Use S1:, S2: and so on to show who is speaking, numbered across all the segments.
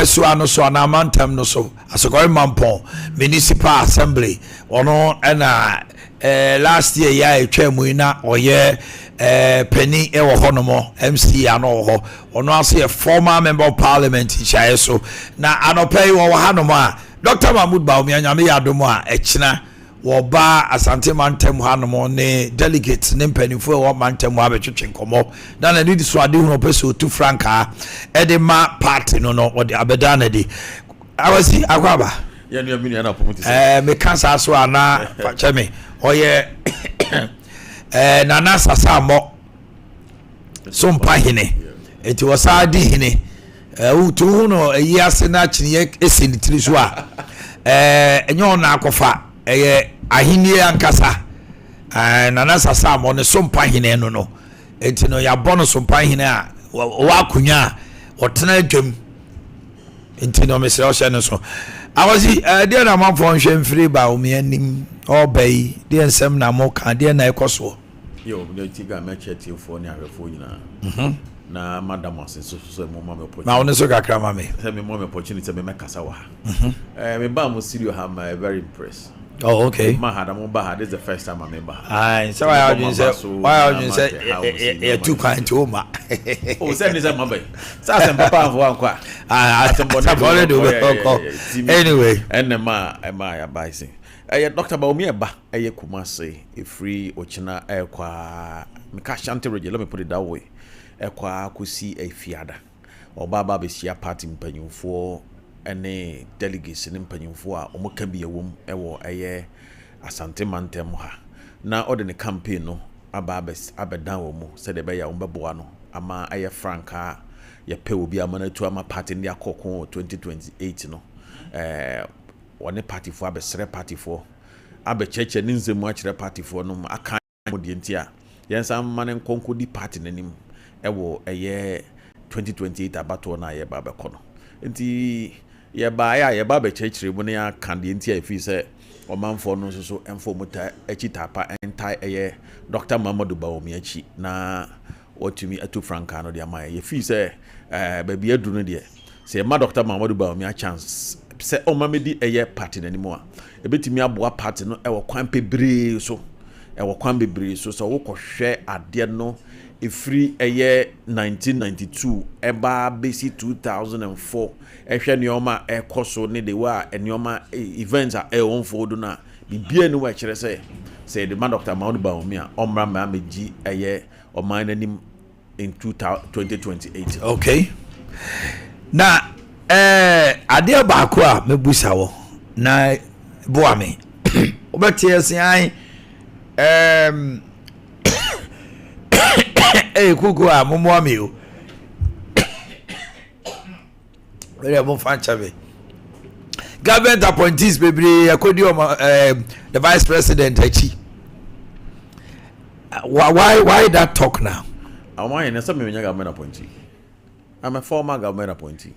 S1: so na mantam no so asokori mampon municipal assembly ono na last year ya etwa mu na oye penny e wo honomo MC ano ho ono ase a former member of parliament chae so na anopay wo hanomo a Dr. Mahmoud Baumi anyame yadomo a ekina wo ba asante mantem hanomo ne delegates ne mpanifo wo mantem wo abetwetwe nkomo na na need so ade hu opeso tu franka e de ma party no wo de abedana de awasi akwaba
S2: ya nu amini na promote
S1: me kansa so ana fache me oye nana sasamo Sompa hine eti wasadi hine utu huno yase na chine esenitiri so a enyo na akofa ahini ankasa nana sasamo ne Sompa hine no eti no ya bono Sompa hine a wa kunya otena adwam enti no mesere o hye no so awazi dia na manfo nhwe mfiri ba omianim obey dia nsem na mo kan dia na ekoso
S2: yo no tiga me cheti fo ni ahwefo nyina na madam asenso so mo ma me opportunity
S1: na one so kakra ma me
S2: say me mo me opportunity me kasa wa me ba mo studio ha ma very impressed.
S1: Oh, okay.
S2: Ma had am ba this is the first time I member.
S1: Aye, so why you say you too kind to ma.
S2: Oh, say this am ba. Sa sem papa for anko.
S1: Anyway,
S2: and ma ya ba say. Dr. Baumi ba Kumase e free ochina kwa me ka shante reje, let me put it that way. Kwa kusi e fiada. Oba ba be sia party mpanyumfo ene delegates ne mpanyumfo a omoka bi ewom ewo eye asante mantem ha na ode ne campaign no abedan wo mu se de be ya ombeboa no ama eye franka ye pe obi amana tu ama party ne akoko 2028 no one party for abesere party for abecheche ne nzemu akire party for no aka modie ntia yensa mane nkonko di party nanim ewo eye 2028 abato na ye ba bekono nti ye ba be chechire mu ne ya kan de ntia efi se omanfo no so enfo muta echitapa entai eye Dr. Mahmoud Baumi achi na otumi atu franka no de ama ye fi se baby adu no de se ma Dr. Mahmoud Baumi a chance se o mamedi eye party nanimo a ebetimi aboa party no e wo kwan pebre so so wo kohwe ade no efri eye 1992 eba besi 2004 ehwe nioma ekoso ne de wa enioma events a onfodo na bibia ni wa kire say the man Dr. Mahmoud Baumi a omra ma meji eye Omanhene in 2028.
S1: Okay. Na ade baako a mebusa wo na boa me obetie se ai kuku a momo ami o wele mo fanchabe government appointees bebre akodi the vice president achi why that talk now?
S2: Why na some me government appointee? I'm a former government appointee.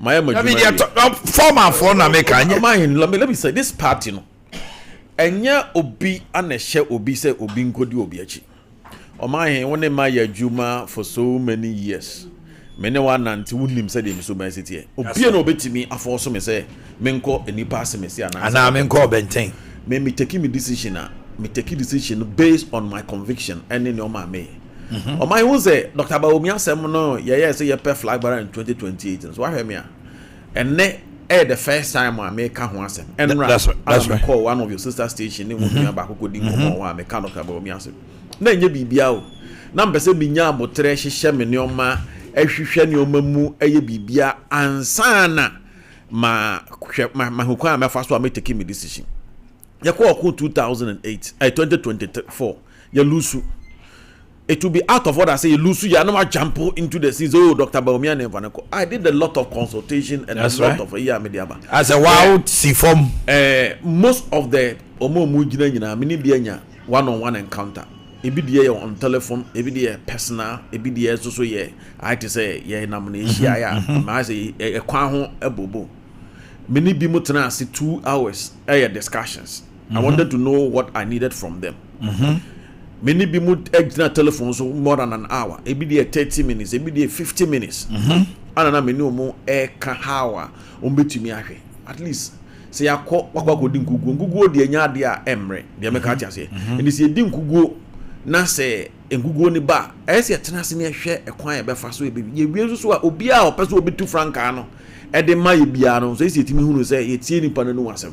S2: My
S1: former for na make anya
S2: let me say this party no enya obi anehye obi say obi nkodi obi achi. Omanhene won ma ya adwuma for so many years. Many one nanti wunim say dem so my city. Obi na obetimi afoso me say menko enipa asemesi
S1: ana menko benten.
S2: Me take me decision based on my conviction and in your me. Omanhene who say Dr. Baumi asem no ye say ye per flag bearer in 2028. So why me a and the first time I make ho asem. And
S1: that's right.
S2: Call one of your sister station in Wumia Bakoko di mo wa me ka Dr. Baumi asem. Na nye bibia o na mpese binya abotre hyehye me neoma ehwehwe neoma mu eye bibia ansana ma hukwa amefa so ametake me decision ye ko 2008 2024 ye lose it will be out of order say you lose you no jump into the season. Oh, Dr. Baumi and Vanako. I did a lot of consultation and that's a lot of mediaba
S1: as a wild see form
S2: most of the omo mu gina nyina mini bia one-on-one encounter. Ebi dey on telephone, ebi dey personal, ebi dey so ye. I to say ye nomination ya. Ma say e kwan ho ebobo. Many bi mo tena ase 2 hours discussions. I wanted to know what I needed from them. Many bi mo extra telephone so more than an hour. Ebi dey 30 minutes, ebi dey 50 minutes. ana na me ne omo ka hawa ombetumi ahwe at least say yakọ di nkuguo de anya ade a emre de me ka tia se eni se di nkuguo na se nkuguo ni ba se tena se ne hwe ekwan e be fa so e be ye wie so a obi a opeso obetu franka no e de ma ye bia no so se timi hunu se ye tie ni pa no wasem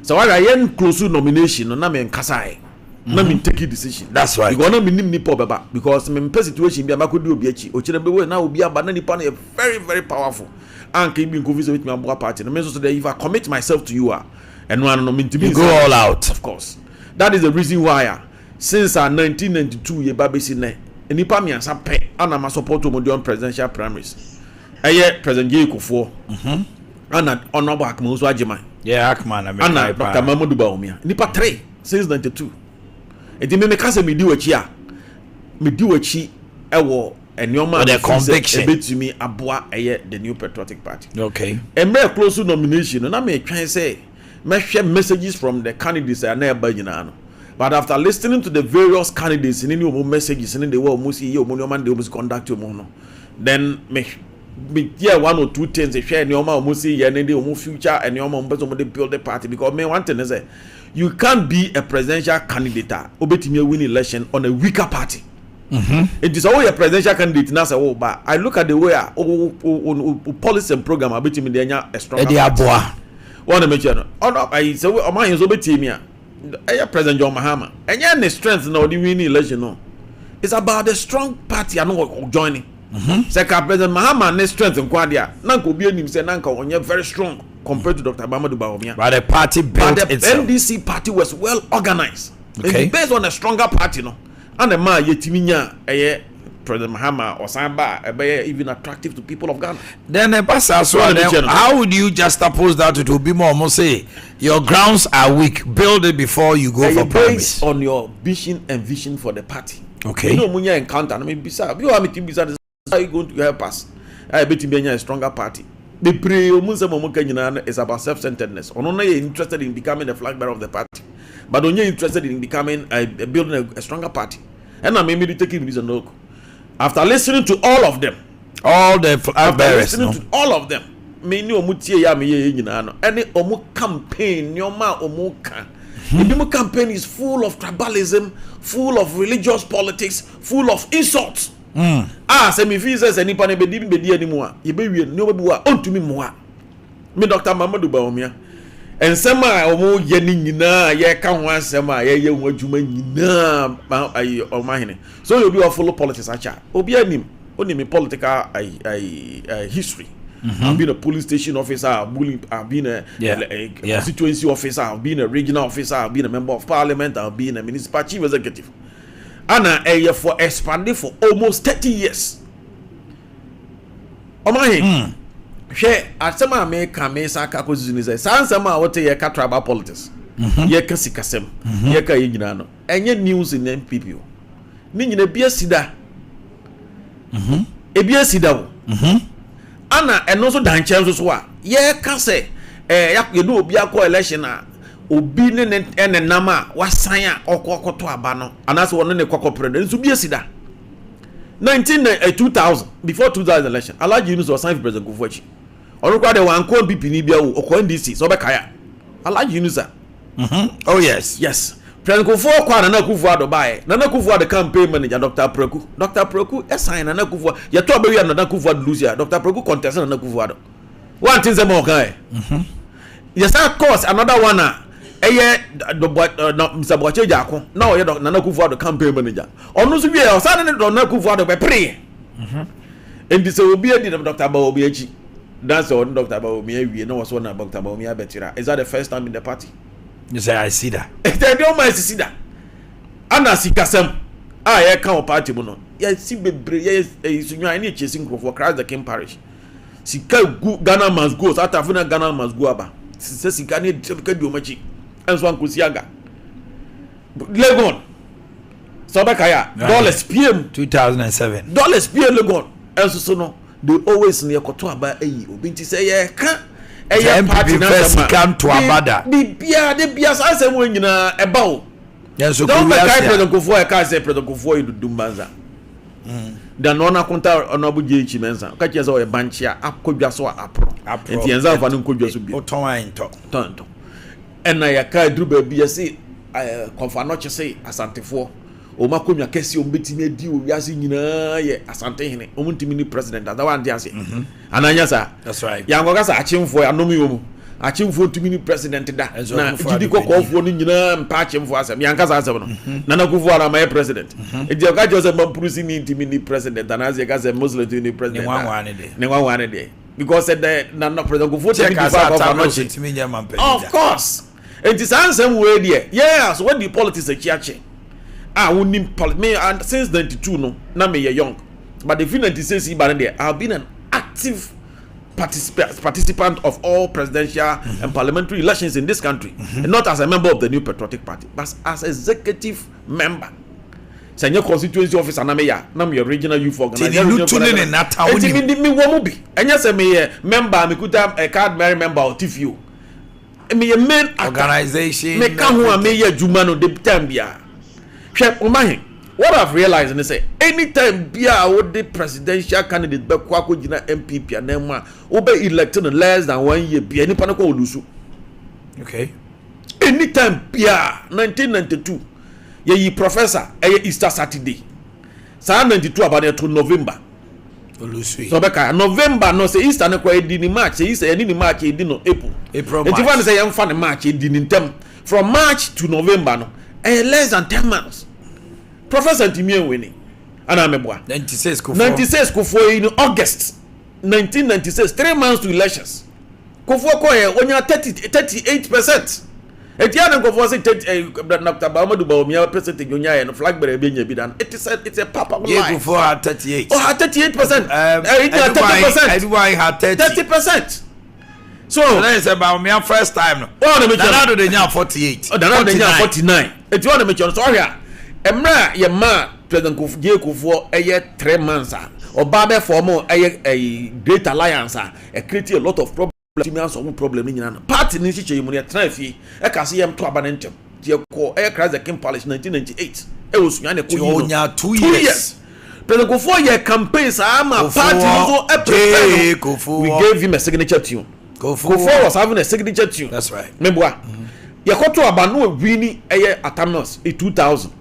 S2: so why yen close nomination no na me nkasa e na me take decision.
S1: That's right.
S2: Because na me nim nipa beba because me situation bi amakodi obi achi o kire be we na obi aba na nipa no very very powerful and can be in confusion with my party. No means so that if I commit myself to you and one no mean to be
S1: go all out.
S2: Of course. That is the reason why since 1992 ye babesi ne nipa me ansa pe ana ma support Omodion presidential primaries. President J Kufuor. Ana honorable Akman so agema.
S1: Yeah, Akman
S2: ana Dr. Mamadou Bawumia. Nipa 3 since 92. Enti me kase me di wachi ewo enyoma
S1: the conviction
S2: ebetumi aboa the New Patriotic Party.
S1: Okay.
S2: Emre close to nomination na me twan say me hwe messages from the candidates na eba nyina no. But after listening to the various candidates in any messages in the way almost see you man they almost conduct you no. Then me hear one or two things they share nyoma almost see and they almost future and nyoma almost build the party because me one thing is say you can't be a presidential candidate obetimi win election on a weaker party. It is always a presidential candidate now say oh but I look at the way policy and program obetimi dey nya a strong party. One mention no I say Omanhene so obetimi President John Mahama enya ne strength na the win election no. It's about the strong party and no joining. Say President Mahama ne strength nkwa dia na nko bi anim say na nka onye very strong compared to Dr. Mamadou Bawumia.
S1: But the party built
S2: but the
S1: itself.
S2: NDC party was well organized.
S1: Okay.
S2: It's based on a stronger party, no. And the man yetiminya President Mahama or Samba even attractive to people of Ghana.
S1: Then how would you juxtapose that? It will be more almost say your grounds are weak. Build it before you go for primaries.
S2: Based on your vision and vision for the party.
S1: Okay.
S2: You know when you encounter, I mean, you are meeting beside how you going to help us? I bet you a stronger party. The pray is about self-centeredness. Or not interested in becoming the flag bearer of the party, but only interested in becoming building a stronger party. And I may taking this look. After listening to all of them,
S1: all the flag bearers,
S2: listening to all of them, me no mutie ya me ye nyina any omo campaign nyoma omo kan. The campaign is full of tribalism, full of religious politics, full of insults. Say me feel say nipa ne bedi animu a ye be wie no be wa ontumi mo a me Dr. Mamadou Bawumia ensema omo ye ni nyina ye ka ho asema ye ho adwuma nyina Omanhene so you be follow politics acha obi anim onimi political history. I've been a police station officer, I've been a constituency officer, I've been a regional officer, I've been a member of parliament, I've been a municipal chief executive. Anna for expanding for almost 30 years. Omanhene, she asema me kamesa ka kozuni say sansema wote ye ka tribal politics. Ye ka sikasem, ye ka yina no. Enye news in NPP. Ni nyina bia sida. E bia sida wo. Anna eno so dan chen so a ye ka say ye do obi akọ election a obi ne nama wasan a okokoto aba no anase won ne kokopre nso bi asida 2000 before 2000 election Alhaji Yunus was signed for President Kufuor chi onukwa de wan ko BP ni bia wo okọ NDC so be kaya Alhaji Yunus
S1: oh yes
S2: President Kufuor kwa Nana Kufuor bae Nana Kufuor the campaign manager Dr. Preku sign Nana Kufuor ye to be wi Nana Kufuor Lucia Dr. Preku contest Nana Kufuor one thing say mo kan yes of course another one Mr. Boakye Jako now you Nana Kufuor the campaign manager onu so wie o sa ne Nana Kufuor be pre and this will be a Dr. Bawumia that's on Dr. Bawumia wie no was one Dr. Bawumia betira is that the first time in the party
S1: you say I see that
S2: they don't mind see that ana sikasem ye kan o party mu no ye si bebre ye sunwa ni chasing for Christ the King parish sika Ghana must go South Africa Ghana must go aba sika ni ka di o machi enso ankosi aga Legon so be kaya dollars PM
S1: 2007
S2: dollars PM Legon enso so no they always near koto aba obi nti say ye ka
S1: party first come to abada
S2: bibia de bia sa asem nyina eba o
S1: yes so
S2: don't make President Kufuor ka say President Kufuor you do manza da no na konta onabu jechi mensa ka che say o banchi a akodwa so apro enti yenza fa no kodwa so bi
S1: oton anto
S2: tonto ena ya ka duru ba bi say konfa no che say asantefo o makonwa kesi o betimi adi o wiase nyina ye asante hene o muntimi ni president da wa ndi ase ananya sa
S1: that's right
S2: ya ngoga sa achimfo anomi wo mu achimfo tumi ni president da na gidi kokofo ni nyina mpa achimfo asem ya nkasa asem no na na kufu ara my president e je ka jose mampurusi ni timi ni president na azie ka se muslim ni president ne wan de because said na na president kufu timi ni of course it is ansem we there yes what the politics a chiache wonim me and since 92 no na me young but the 96 iba there I have been an active participant of all presidential and parliamentary elections in this country, and not as a member of the New Patriotic Party, but as executive member. Senior constituency officer na me your regional youth organization. And yes, me member, me kuta a card bearing member of TFU. Me a main
S1: organization.
S2: Me kahu me ye jumano de tambia. What I've realized is say anytime bia would the presidential candidate be kwako jina MPP and then will be elected in less than 1 year bia ni panako olusu.
S1: Okay.
S2: Anytime bia 1992 ye professor Easter Saturday. Sa 92 about to November.
S1: Olusu.
S2: So beka November no say Easter no kwa di ni March, say Easter ni March e di no April.
S1: April.
S2: If you say yam fa ni March e di ni ntem from March to November no less than 10 months. Professor Timien winning. Ana meboa.
S1: 96
S2: Kufo in August 1996, 3 months to elections. Kufo koye onya 38%. Etiana Kufo say Dr. Bahamadu Bawumia percentage onya no flag bearer be nya bi dan. It's a papa lie.
S1: Yeah, Kufo had 38.
S2: Oh, had 38%. 30%.
S1: Everyone had
S2: 30%. So
S1: that is about me first time no.
S2: Oh,
S1: Danado de nya 48.
S2: Oh, Danado de nya 49. Etiana me chon so here. Emra ye ma President Kufo 3 months oba be form a great alliance create a lot of problems problem nyina party ni chiche yimu ne trafi ka se yem to aba ne ntem je ko crash the King Palace 1998 osunya ne ko
S1: onya 2 years
S2: President Kufo ye campaigns ama party so we gave him a signature tune. Kufo was having a signature tune.
S1: That's right.
S2: Meboa ye ko to aba no wini Atanos in 2000.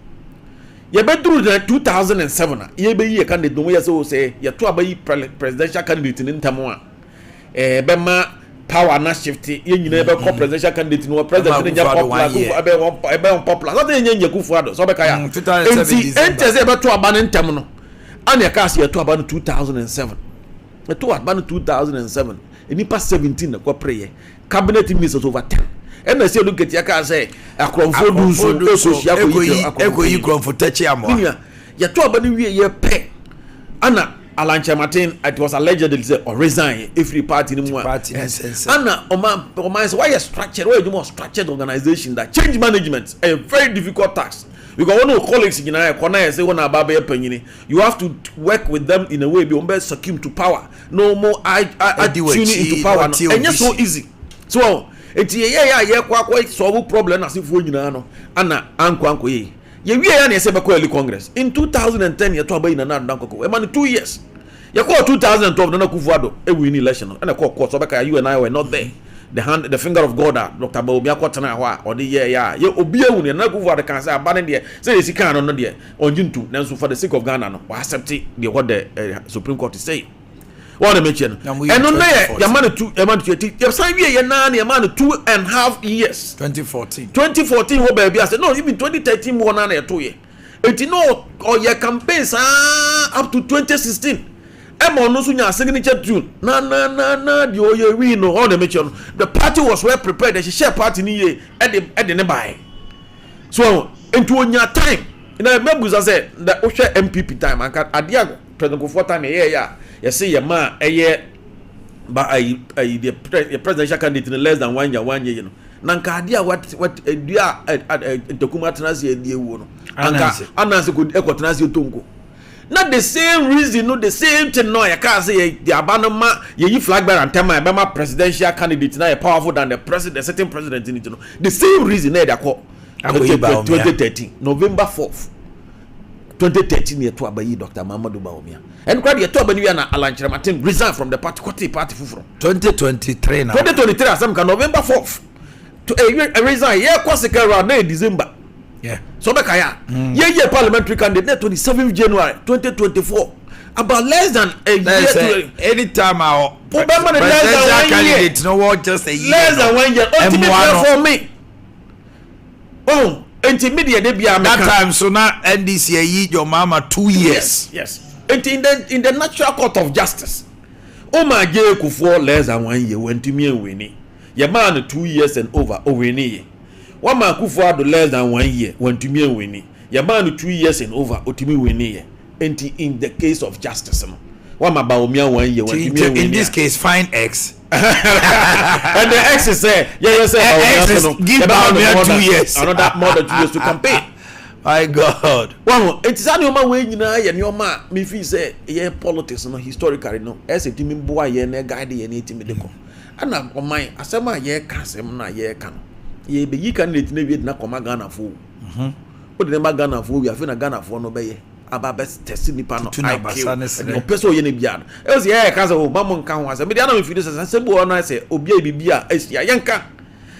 S2: Ye be through the 2007 ye be ye candidate no ye say ye to abayi presidential candidate in ntamo be ma power na shift ye nyina be ko presidential candidate no president nya popular be popular so dey nya Kufuado so be ka ya enti say be to aba ne ntem no ana ye ka say ye to aba no 2007 ye to aba no 2007 enipa 17 na ko prayer cabinet ministers over 10. And I say look at your car say akromfo du so
S1: ekoyi kromfo tachi amo
S2: ya to abani wie ye pe ana Alancha Martin it was allegedly say or resign every party ni mu ana Oma say why you structured why you more structured organization that change management a very difficult task because one of colleagues in na kona say one ababa ye panyini you have to work with them in a way be umbe succumb to power no more tuning into power and it's so easy so eti ye kwa solve problem asifo nyina no ana anko ye wie ya na se be ko eli Congress in 2010 ye to abayi na dankoko e man 2 years ye ko 2012 na Kufuado e win election na ko court so be ka you and I were not there the finger of God Dr. Baumia kwatena ho a ode ye obi ewu na Kufuado kan say abane de say esi kan no de onjintu nanso for the sake of Ghana no wa accept the what the Supreme Court is saying. What I mention, and no ya man 2 ya sign we na ya man 2.5 years 2014 wo baby I said no even 2013 mo na ya 2 year it no or your campaigns up to 2016 emo no so nya signature tune na the oye we no all the mention the party was well prepared the share party ni ye e de ne buy so into onya time na mebuza say the ohwe MPP time and Ade Akye President Kufo time you say your man but the presidential candidate in less than 1 year you know nanka Ade what dua dokuma transi e ewu no ananse ko transi tonko not the same reason no the same thing no you can say the abanoma ye flag bearer and tema be presidential candidate na powerful than the president the certain president in it you know the same reason na they call 2013 November 4th 2013 year to abayi Dr. Mamadou Bawumia. And crowd year to abani na Alan Chiramatin resign from the party fufuro.
S1: 2023 now.
S2: 2023 asam ka November 4th. To a resign year kwasika around December.
S1: Yeah.
S2: So be kaya. Ye parliamentary candidate 27th January 2024. About less than a year.
S1: Anytime our
S2: presidential
S1: candidate, no what just a year.
S2: Less than 1 year. Ultimately for me. Oh, intermediate they be
S1: that time so now NDC your mama 2 years.
S2: Yes. In the natural court of justice. Oh my God, for less than 1 year when to me and winning. Your man 2 years and over winning. One man kufu less than 1 year when to me and winning. Your man 2 years and over otimi winning. In the case of justice, one man Bawumia 1 year when to me and
S1: in this case find X.
S2: And the X is say,
S1: give Bawumia 2 years.
S2: Another more than 2 years to campaign.
S1: My God.
S2: One, it is only my way, and your man, me feel say, yeah, politics, no, historically, no, as a team boy, yeah, guide, and 80 medical. And I'm on my, as a man, yeah, can, na, yeah, can. Ye be ye can let me na come Ghana fool. But the number Ghana fool, we have been a Ghana for no bay. About best testing the panel. No person in the beyond. Else, yeah, Casa, Mamma can was a mediano if it is a simple one. I say, Obia Bibia, Estia Yanka.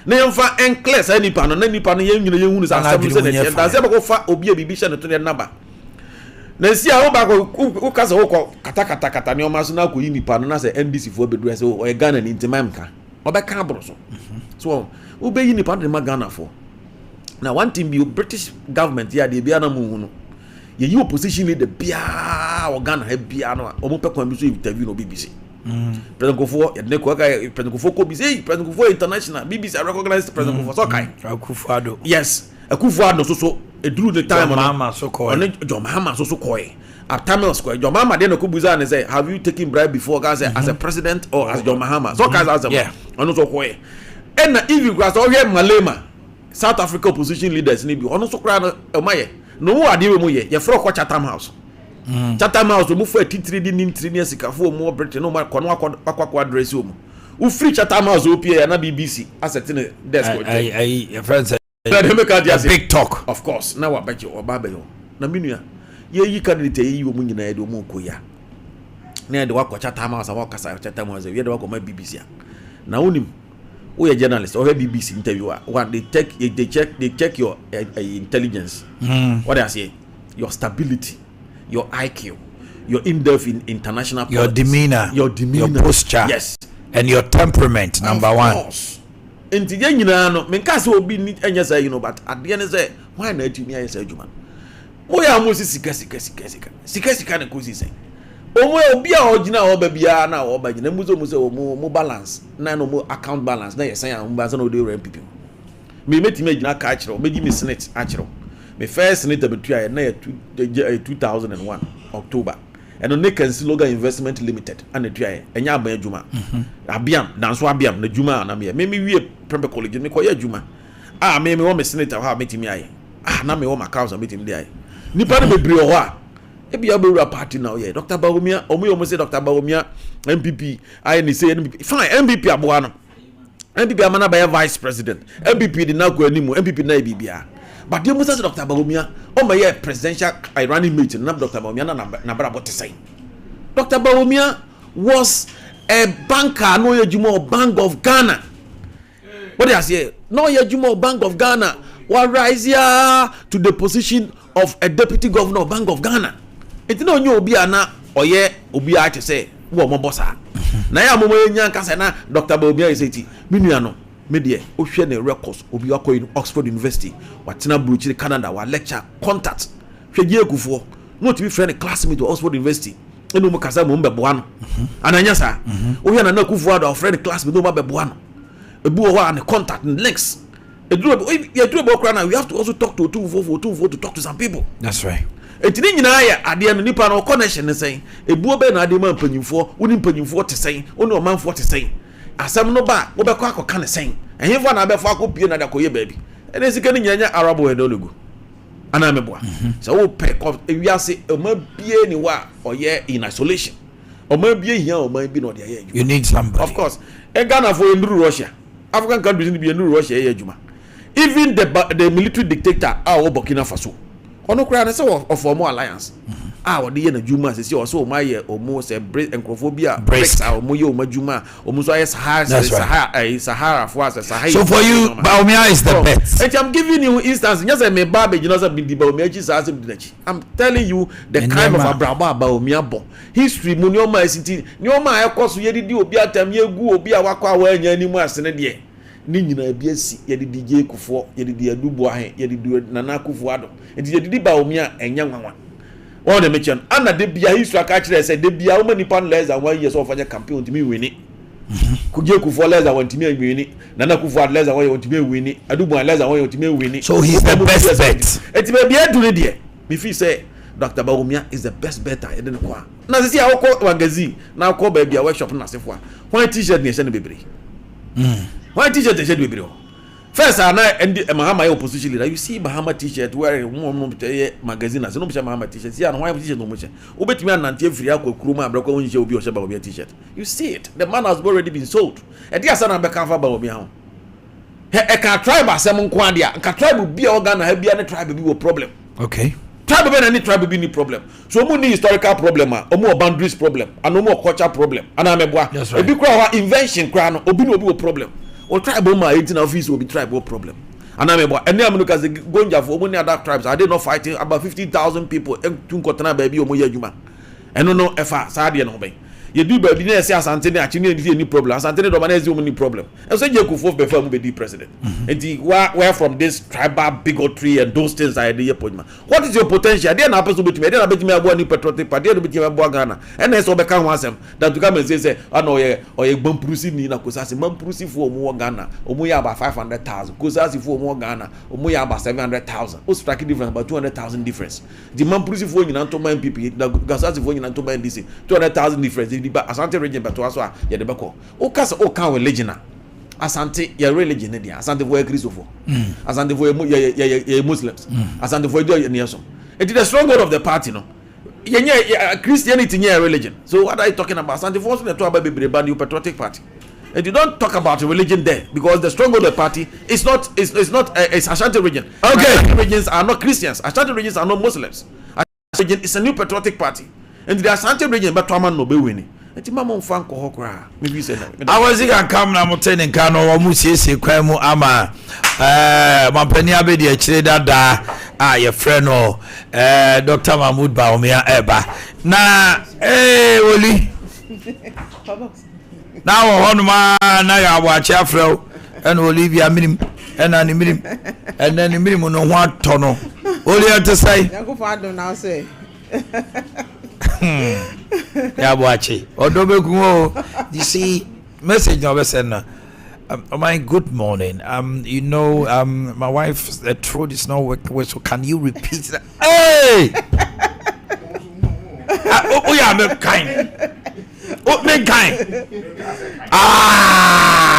S2: Never and class any pan on any pan, young wounds and does ever go far Obia Bibishan to their number. Nancy, I hope who casa Katakata, no Masuna, who in the pan, and as a NDC for the dress or a gun and into Mamka or by Cabros. So, obey in the pan in Magana for. Now, one thing be British government, yeah, the Biana Moon. Ye opposition leader bia organ he bia no omo pe kwa biso interview no BBC. President Kofo ye ne ko ka President Kofo ko BBC President Kofo international BBC recognized President Kofo so kai
S1: Akufo-Addo.
S2: Yes, Akufo-Addo so eduru the time
S1: Mama so call
S2: John Mahama so koi at Tamil Square John Mahama dey no ko buza and say have you taken bribe before guys as a president or as John Mahama so guys as
S1: yeah
S2: ono so koi and even grass o here Malema South Africa opposition leaders ni bi ono so kra no maye no mo ade we mo ye fro ko Chatham House Chatham House mo fo atitiri di ntiri ne sikafo mo Britain no ma kono akwa address o mo u free Chatham House opia na BBC asset ne desk
S1: I friends
S2: big talk of course na wa baje oba be yo na minua ye yi candidate yi wo mo nyina ye do mo ko ya na de wa ko Chatham House wa kasa Chatham House ye de wa ko ma BBC na wonim we a journalist or a BBC interviewer what they check your intelligence what I say your stability your IQ your in-depth in international politics, your demeanor
S1: your posture
S2: yes
S1: and your temperament number one
S2: enti ye nyina no men ka se obi ni anya say you know but at the end say why na atumi aye say adwuma mo ya mo sika na ko si say omo obi a ogina oba bia na oba gina muzo mo balance na no mo account balance na yesan ya mba na ode rent people me metime gina ka akiro me gi me senate akiro me first senate betua na 2001 October and on can slogan investment limited and etua enya aban adwuma abiam danso abiam na dwuma na me wie prembe college me koye adwuma me wo me senate ha metime aye na me wo my account metime dey aye nipa na bebre ho a ebi abura party now yeah Dr. Bawumia omo say Dr. Bawumia MPP I ni say MPP fine MPP aboa no MPP amana by vice president MPP di na ko animu MPP na bibia but dem say Dr. Bawumia omo ye presidential running mate na Dr. Bawumia na brabo te say Dr. Bawumia was a banker no ye jumo Bank of Ghana what do you say no ye jumo Bank of Ghana wa rise here to the position of a deputy governor of Bank of Ghana. Enti na onye obi ana oye obi a te say wo mo bossa na ya momo enya nka say na Dr. Bawumia iseti minua no me de o hwe ne records obi akọ Oxford University watena Bruchiri Canada wa lecture contact hwe Ekufo no to be friend classmate to Oxford University eno mo kasa mo mbeboa no ananya sa o hwe na Akufo-Addo friend classmate no mbeboa no ebu o wa ne contact and links eduro kra na we have to also talk to 244 to talk to some people.
S1: That's right.
S2: Etini nyina ya ade no nipa no connection ne sen ebuo be na ade ma mpanyimfo woni mpanyimfo te sen woni omanfo te sen asam no ba wo be kwa akọ kan sen ehemfo na be fa akọ pie na da koye baabi ene sika ni nyanya arabo e dolugo ana meboa so wo pe ewiase oma bie ni wa oye in isolation oma bie hia oma bi no de aye
S1: you need somebody
S2: of course e Ghana for nduru Russia African countries ni bi nduru Russia ye adwuma even the military dictator Burkina Faso ono kura ne se of form alliance o de ye na juma se o so o ma ye o mo se encrophobia breaks a o mo ye o ma juma o mo so ye Sahara for us Sahara.
S1: So for you Baumia is the best.
S2: And I'm giving you instance just say me babe you know say be Baumia ji sa asem dinachi. I'm telling you the kind of abraba Baumia bon history mu ni o ma city ni o ma ekoso ye didi obi atam ye gu obi a wakwa wa anya ni mu asene de ni nyina bia si ye didi je kufo ye didi adubo ahe ye didi nana kufo ado enti ye didi Baumia enya nwanwa all the mention ana de bia history aka kire say de bia o mani pan less than 1 year so fanya campaign to me win kuje kufo less than 1 time win nana kufo less than 1 time win adubo less than 1 time win.
S1: So he's the best bet.
S2: Enti be bia do there me feel say Dr. Baumia is the best better e dey kwa na see how call magazine na call ba bia workshop na sefo why t-shirt ne share bebre why t-shirt ne share bebre first ana Mahama opposition leader you see Mahama t-shirt wearing one magazine as no be Mahama t-shirt see and why t-shirt no mo share obetimi anante afiri akokuru ma abrakwa won share obi o share Baumia t-shirt you see it the man has already been sold e dey asa na be kan fa Baumia ho e ka tribe asem nko ade a ka tribe bia organ ha bia ne tribe bi wo problem
S1: okay
S2: tribe be any tribe be any problem so omo ni historical problem omo boundaries problem and omo culture problem ana meboa e bi kra wa invention kra no obi no obi wo problem o tribe ma 18 office obi tribe wo problem ana meboa ene am no ka gonja for omo ni other tribes are they not fighting about 50,000 people tun kotana ba bi omo ya adwuma eno no efa sa de no be ye do ba bi na ese asante ne achi ne any problem asante ne do ma na ese omo ni problem e so je kufo be fa mu be di president and where from this tribal bigotry and those things are the point. What is your potential? There na person betime there na betime abo ni patriotic party there betime abo Ghana and so be kan wasem that to come and say ano ye gbampurusi ni na kosasi gbampurusi fo omo Ghana omo ya about 500,000 kosasi fo omo Ghana omo ya about 700,000 o strike difference about 200,000 difference the mampurusi fo nyina to man PP the kosasi fo nyina to man DC 200,000 difference the Asante region but also ya de beko o kasa o kan religion Asante ya religion dia Asante for Christopher Asante for ya Muslims Asante for do nation it is the stronghold of the party no Christianity near religion so what are you talking about Asante for to about be brand patriotic party and you don't talk about religion there because the stronghold of the party is not it's Ashanti region. Okay, Ashanti regions are not Christians, Ashanti regions are not Muslims. Ashanti region is a new patriotic party and the Ashanti region but man no be winning. Mama mfa nko hokra maybe say that
S1: awazi kan kam na motene nka no wo musiesie kwan mu ama mampani abedi a kire dada ye friend no Dr. Mahmoud Baumia eba na Oli na wo hono ma na ya Boakye afrew en Olivia minim en ni minim en ni minim no ho ato no Oli atesai
S3: yankofo adon na say
S1: ya Boakye odobeku you see message no be send na my good morning you know my wife's throat is not working well, so can you repeat that? Hey oh yeah me kind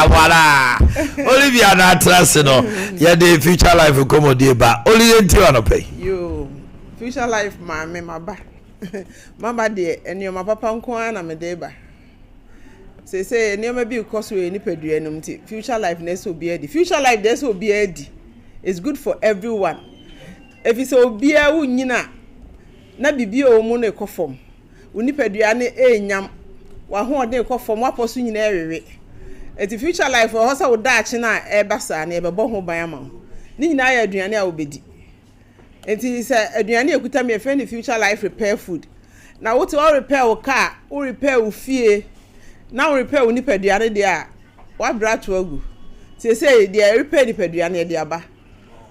S1: voilà Olivia na trust no ya the future life come dey ba only enti one pay
S3: you future life me maba mama de enioma papa nko na me dey ba say enioma bi because we ni pedua enum ti future life na so be edi future life dey so be edi it's good for everyone if you so be a unyina na bibi o mu na ekofom uni pedua na enyam wa ho de ekofom wa poso nyina ewewe eti future life o hosa wo daachi na e basa na e bebo ho ban ama ni nyina ya aduane a obedi enti say aduane ekuta me friend future life repair food na what all repair o car o repair o fie na o repair o nipaduane de a wa bra to agu say de repair nipaduane de aba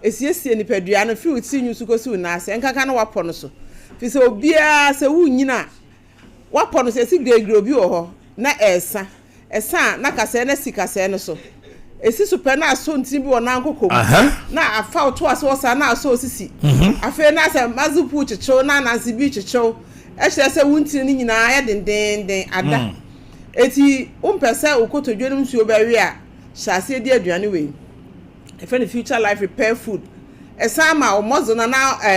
S3: esiesie nipaduane fi uti nyu sukosi na ase nkaka na wapo no so fi say obia say wunyina wapo no say si gegre obi wo ho na esa na kase na sikase no so esi super na so ntin bi wona nkoko na afa oto ase wosa na so osisi afa na se mazupu chicho na nansi bi chicho e kire se wuntin ni nyina ya den ada eti umpese okotodwenum suo bawe a hyase di aduane we e fe future life repair food esa ma o mozo na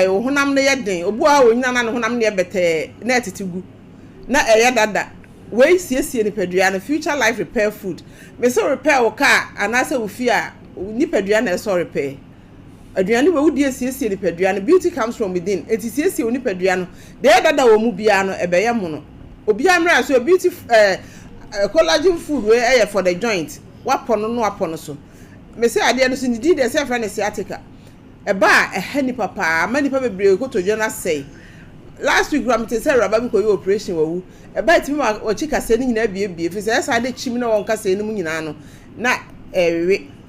S3: honam ne ye den obu a onyina na honam ne ye bete na etitigu na eye dada we siesie ni pedua na future life repair food me so repair o car anase wo fi a ni pedua na so repair aduane we wudi asiesie nipadua no beauty comes from within enti siesie nipadua no de dada wo mu bia no ebeye mu no obi amra so beauty collagen food we for the joint wapono no wapono so me say ade no so ndidi de say friend sciatica eba ehani papa mani pa bebre ko tojo na say last week ram te say raba bi ko operation wawu eba timi ma o chika se ni nyina bie fi say esa de chimi na won kasa enu nyina no na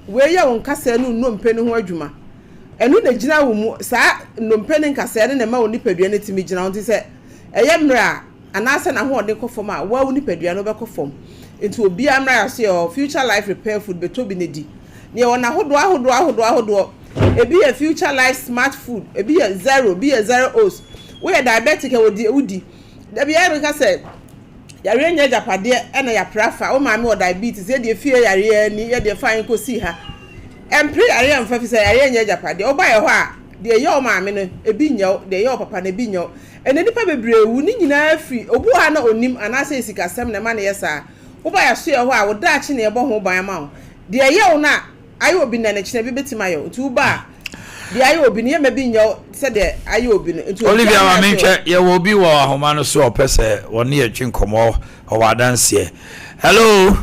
S3: we ya won kasa enu no mpe no ho adwuma enu na gina wo mu sa no mpe ne kasa ne ma woni padua ne timi gina won ti say eye mra anase na ho de kofom a wa woni padua no be kofom into obi amra ya say future life repair food beto bi ne di ne wona ahodo ebi a future life smart food ebi a zero be a zero os we are diabetic e wodi da bi e ka say yare nya japade e na ya prafa o ma me o diabetes e de fie yare ni e de fine ko si ha empre yare am fa fi say yare nya japade o ba ye ho a de ye o ma me no ebi nya de ye o papa na ebi nya ene nipa bebrewu ni nyina afi obu ha na onim anase sikasem na ma na yesa wo ba ya so ye ho a wo da chi na ye bo ho ban ma wo de ye o na ayo obi na chine bi betima yo nti uba de ayo obi ne mabi nyo se de ayo obi nti
S1: Olivia ma menche ye wo bi wo ahoma no so opese woni ye twi nkomo o wadanse hello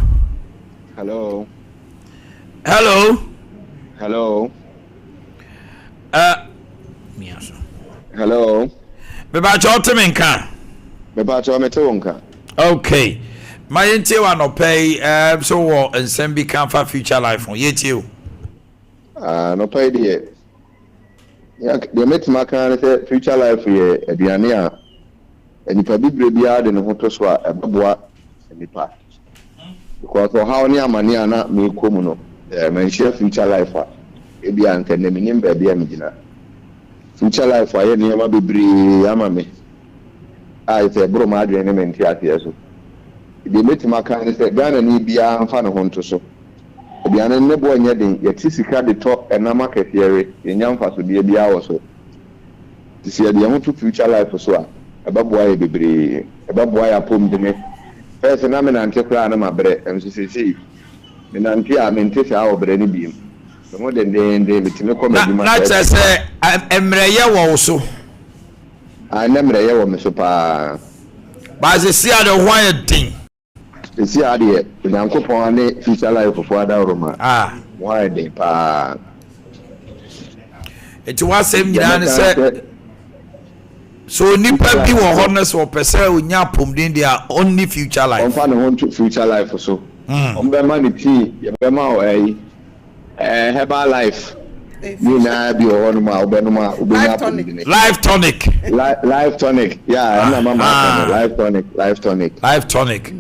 S1: miaso
S4: hello
S1: beba chotemenka okay my ente wa no pay so wo ensem bi kan fa future life on yeti o
S4: no pay de ya de metima kan say future life ye aduane a enipa bibre bia de ne ho to so a eboa enipa because how ni amani ana me komu no man share future life a ebi anka ne minim ba bia me gina future life a ye ne ma bibre ama me ai say bro ma adwene ne menti ate so de metima kan say Ghana ni bia amfa ne ho to so aduane ne bo nya den yeti sika de to enama kefere yenya mfa so de bia wo so tisi de ho to future life so a ababoa ye bebre ababoa ya pom de me first na me na nke kra na mabre mcc me na nke a me ntese a obre ni biem so mo de bitime ko me
S1: na tse emreye wo so
S4: a na emreye wo me so pa
S1: ba se sia de ho ye din
S4: esi ade Nyankopon ane future life for ada roma why dey pa
S1: eti wasem nyina ne se so nipa bi wo ho ne so pese onya pomden dia only future life
S4: on fa ne ho future life so on be man ti ye be ma o herbal life ni na bi o no ma o be no ma o be nya pomden
S1: life tonic
S4: yeah na mama
S1: life tonic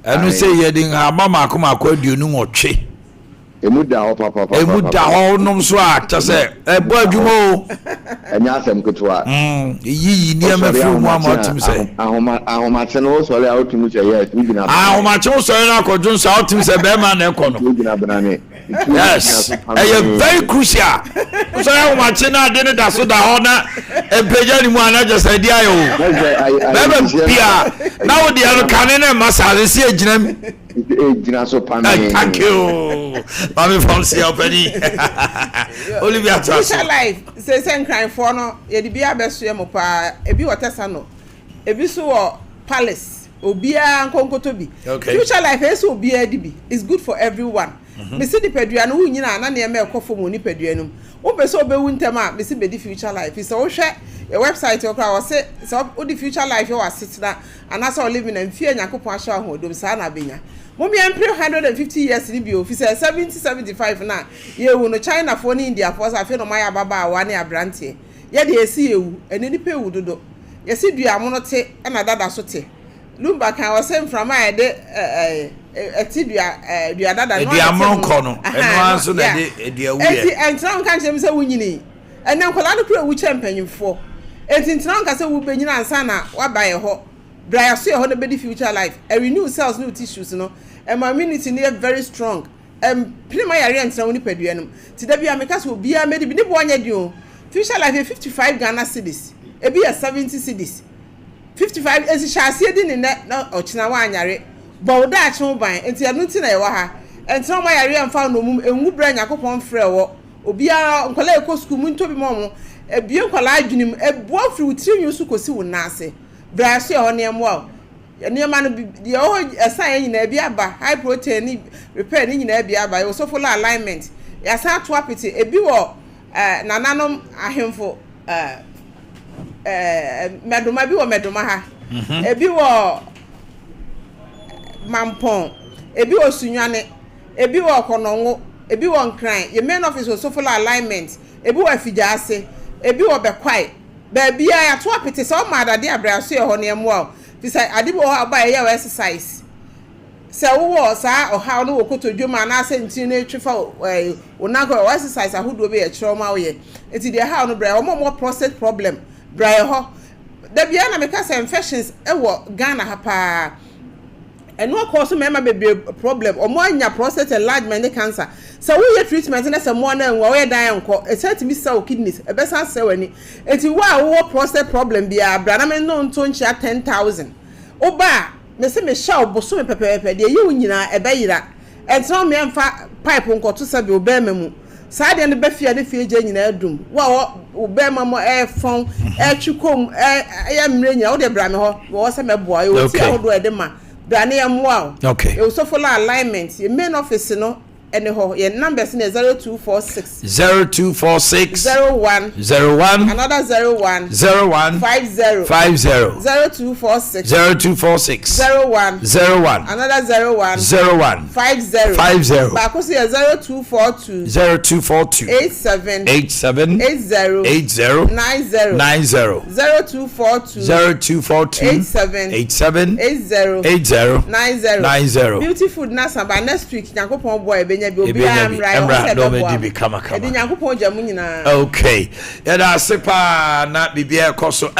S1: enu say ye din ha mama akoma aduonu nwotwe
S4: emu da ho papa
S1: emu da ho nom so a ta say ebo adwumo
S4: enya asem ketwa
S1: yi ni am afi mu amatim say
S4: ahoma che no so le autum che yes ni gina
S1: ahoma che so le akodun so autum say be ma na ekono
S4: ni gina banane
S1: yes very crucial so ahoma che na de ne da so da ho na empeja ni mu ana je say dia yo be bia na wo dia no kane na masale si ejinam
S4: ejina so panane
S1: thank you mami fancy openi Olivia
S3: future life say cry for no ye di bia beso ye mo pa ebi wotesa no ebi so wo palace obia nkonkoto bi future life eso obia di bi is good for everyone me see di pedua no wu nyina na na me ekofo mo ni pedua no wo be so obewu ntema me see be di future life so wo hwe your website okra wo say so wo di future life you sit na anasa o living and fear Nyankopon ahwa hodom sa na benya Mummy and 150 years in the office 70-75 na ye wu no China for ni India for sa fe no maya baba wa na abrante ye de esi ewu eni ni pe wu dodo ye si dua mo no te na dada so te lumba kan wo sem from my de eti dua dada
S1: no dua mo nko no eno anso na de dua wu ye
S3: eti entran kan chem se wunyini ene nkola no kura wu champanyimfo eti entran kan se wu benyina ansa na wa ba ye ho bra so ye ho na be di future life e renew cells new tissues no and my immunity near very strong prima yare entra woni padua num ti da bia meka so bia medi bi ne bo anya di o future life 55 Ghana cedis e bia 70 cedis 55 esi chase di ne na ochina wa anyare bo da ache ban enti anu ti na ye wa ha entra ma yare emfa no mum enwu bra Nyakopon frɛ wo obiara nkwala ekọ school mu ntobi mo ebie nkwala adwenim eboa firi utiri nyu su kosi wo nase bra so ho ne mo a ne ma no de ho esan nyina ebi aba high protein repair ni nyina ebi aba yo so full alignment ya sa to apete ebi wo nananom ahemfo medoma bi wo medoma ha ebi wo mampon ebi wo sunwane ebi wo kononwo ebi wo nkran ye main office wo so full alignment ebi wo afijaase ebi wo bekwai ba bia ya to apete so ma adade abraso ye ho ne mo a fi sai ade bo aba ye we exercise se wo sa o ha no wo kotodwuma na se ntin na twifa onako wo exercise ahodo be ye kire ma wo ye enti de ha no bra o mo prostate problem bra ye ho da bia na me ka say infections e wo Ghana ha pa eno cause member be problem o mo anya prostate enlargement ne cancer so we treatment na se mo na nwa we dan enko e set mi sa o kidneys e be san se wani enti wa wo prostate problem bia bra na me no nto nchia 10,000 oba me se me sha oboso me pepepe de ye wunyina e be yira enti me mfa pipe nko to sabe oba mamu saa de ne be fia de fie je nyina adum wa oba mamu e fon e twikom e mre nyina wo de bra me ho wo se me boa e o ti ahodo e de ma Dani amwa.
S1: Okay.
S3: You so full alignment. Your main office no any ho. Your numbers in 0246 01 another 01 50 0246 01 another 01 50 back also 0242 87 80 90 0242 87 80 90. Beautiful na samba next week Nyankopon boy benya bi obi amra
S1: do me di be kama
S3: edi Nyankopon jamu nyina.
S1: Okay. Ya da sepa na bibia ekoso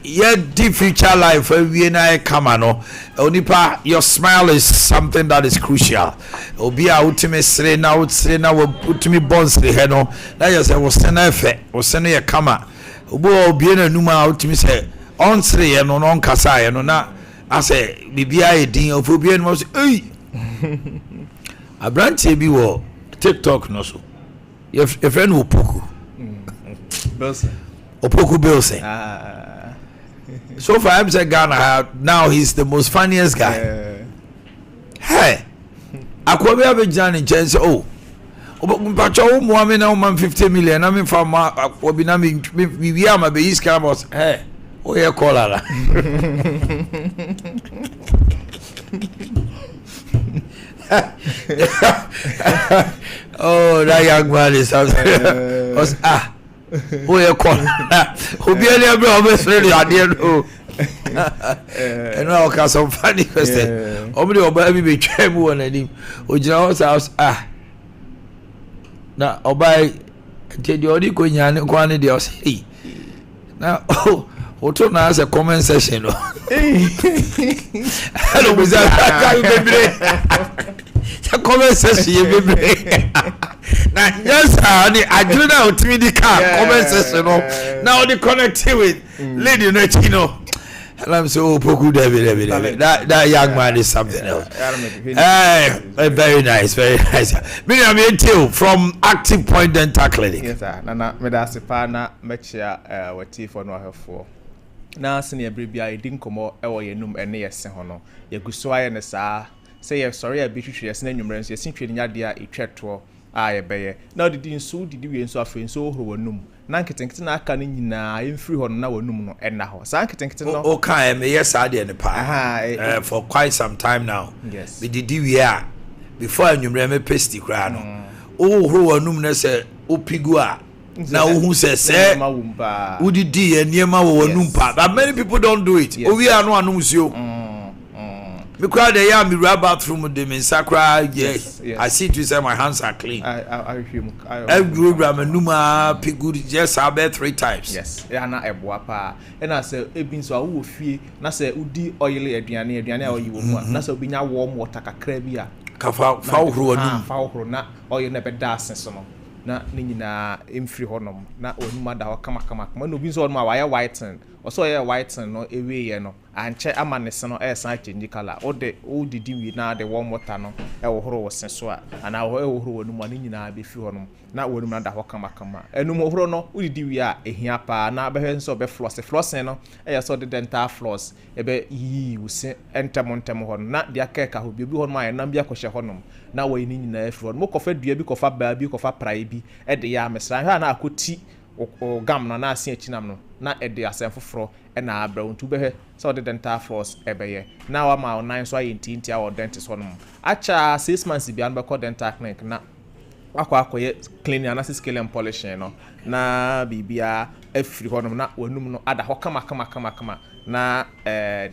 S1: yeah, the future life we na kama no onipa your smile is something that is crucial. Obi a utime sre na utime bonsre he no na you say wo sena efe wo sena ye kama obi na numa utime say on sre ye no on kasa ye no na ase bibia e din of obi no say ei abrantie bi wo TikTok no so your friend wo poku Opoku Bilse. So far, I'm saying Ghana now he's the most funniest guy. Hey, Akwabi Abidjan in chance. Oh, Pacho Muame now man 50 million. I mean from Akwabi na me we are my base cameras. Hey, oh yeah, call her. Oh, that young man is oh yeah, call. Obi ele abro obesere ade no. Eno o ka some funny question. Obi de oba bi betwa mu won anim. Ojina house na oba te de odi ko nya ne kwa ne de o say. Na o to na as a comment section no. Hello Mr. Ka bebre. The comment section bebre. Now, yes, I do now to me the car comment section. Now they connected with Lady Netino. And I'm so poku David. That young man is something else. Very nice, very nice. Miriam Yetil from Active Point Dental Clinic.
S5: Yes, sir. Nana, me da se pa na mechia wati for no ahefo. Na senior bribia I didn't come out ye num ene yese ho no. Ye guso aye ne saa. Say ye sorry a bitwitwe yese na nwumre nso yese twede nya de a etweto. Aye beye na didi nso didi we nso afi nso horo wanum na nketenkete na aka ne nyina emfiri ho na wanum no enna ho sa nketenkete no
S1: o kan me yes ade ne pa for quite some time now.
S5: Yes,
S1: we didi we are before anwumre me pesti kra no o horo wanum na se opigu a na wo hu se wo didi eniema wo wanum pa, but many people don't do it. O we are no anum sio because they are me bathroom de sakra. Yes, I see to say my hands are clean. I grew numa pigu just about 3 times.
S5: Yes, ya na eboa pa and I say ebin so awu fie na say udi oil aduane a oyi wo mu na say obinya warm water kakra bi a
S1: ka fa horo anum
S5: fa horo na oil na be da asenso no na ne nyina emfiri honom na onuma da ho kama no bi so no ma wa ya whiten o so ya whiten no ewe ye no anche ama ne se no san change color o didi wi na de warm water no horo wo se so a ana horo wo no mu ani nyina be fi ho no na wo no mu da ho kama enum horo no o didi wi a ehia pa na be hwe so be floss no so de dental floss ebe yi wo se ntem ho na de akeka ho bi ho no aye na bi akohye ho no na wo ni nyina afi ho no mo kofa dua bi kofa baa bi kofa prai bi de ya mesra hwa na akoti o gam no na asen achinam no na de asen foforo na abra untu behwe so de dental floss ebeye na wa ma online so aye ntinti a wo dentist ho no acha 6 months bi an be ko dental clinic na akoye cleaning analysis scale and polishing no na bibia afiri ho no na wanum no ada ho kama na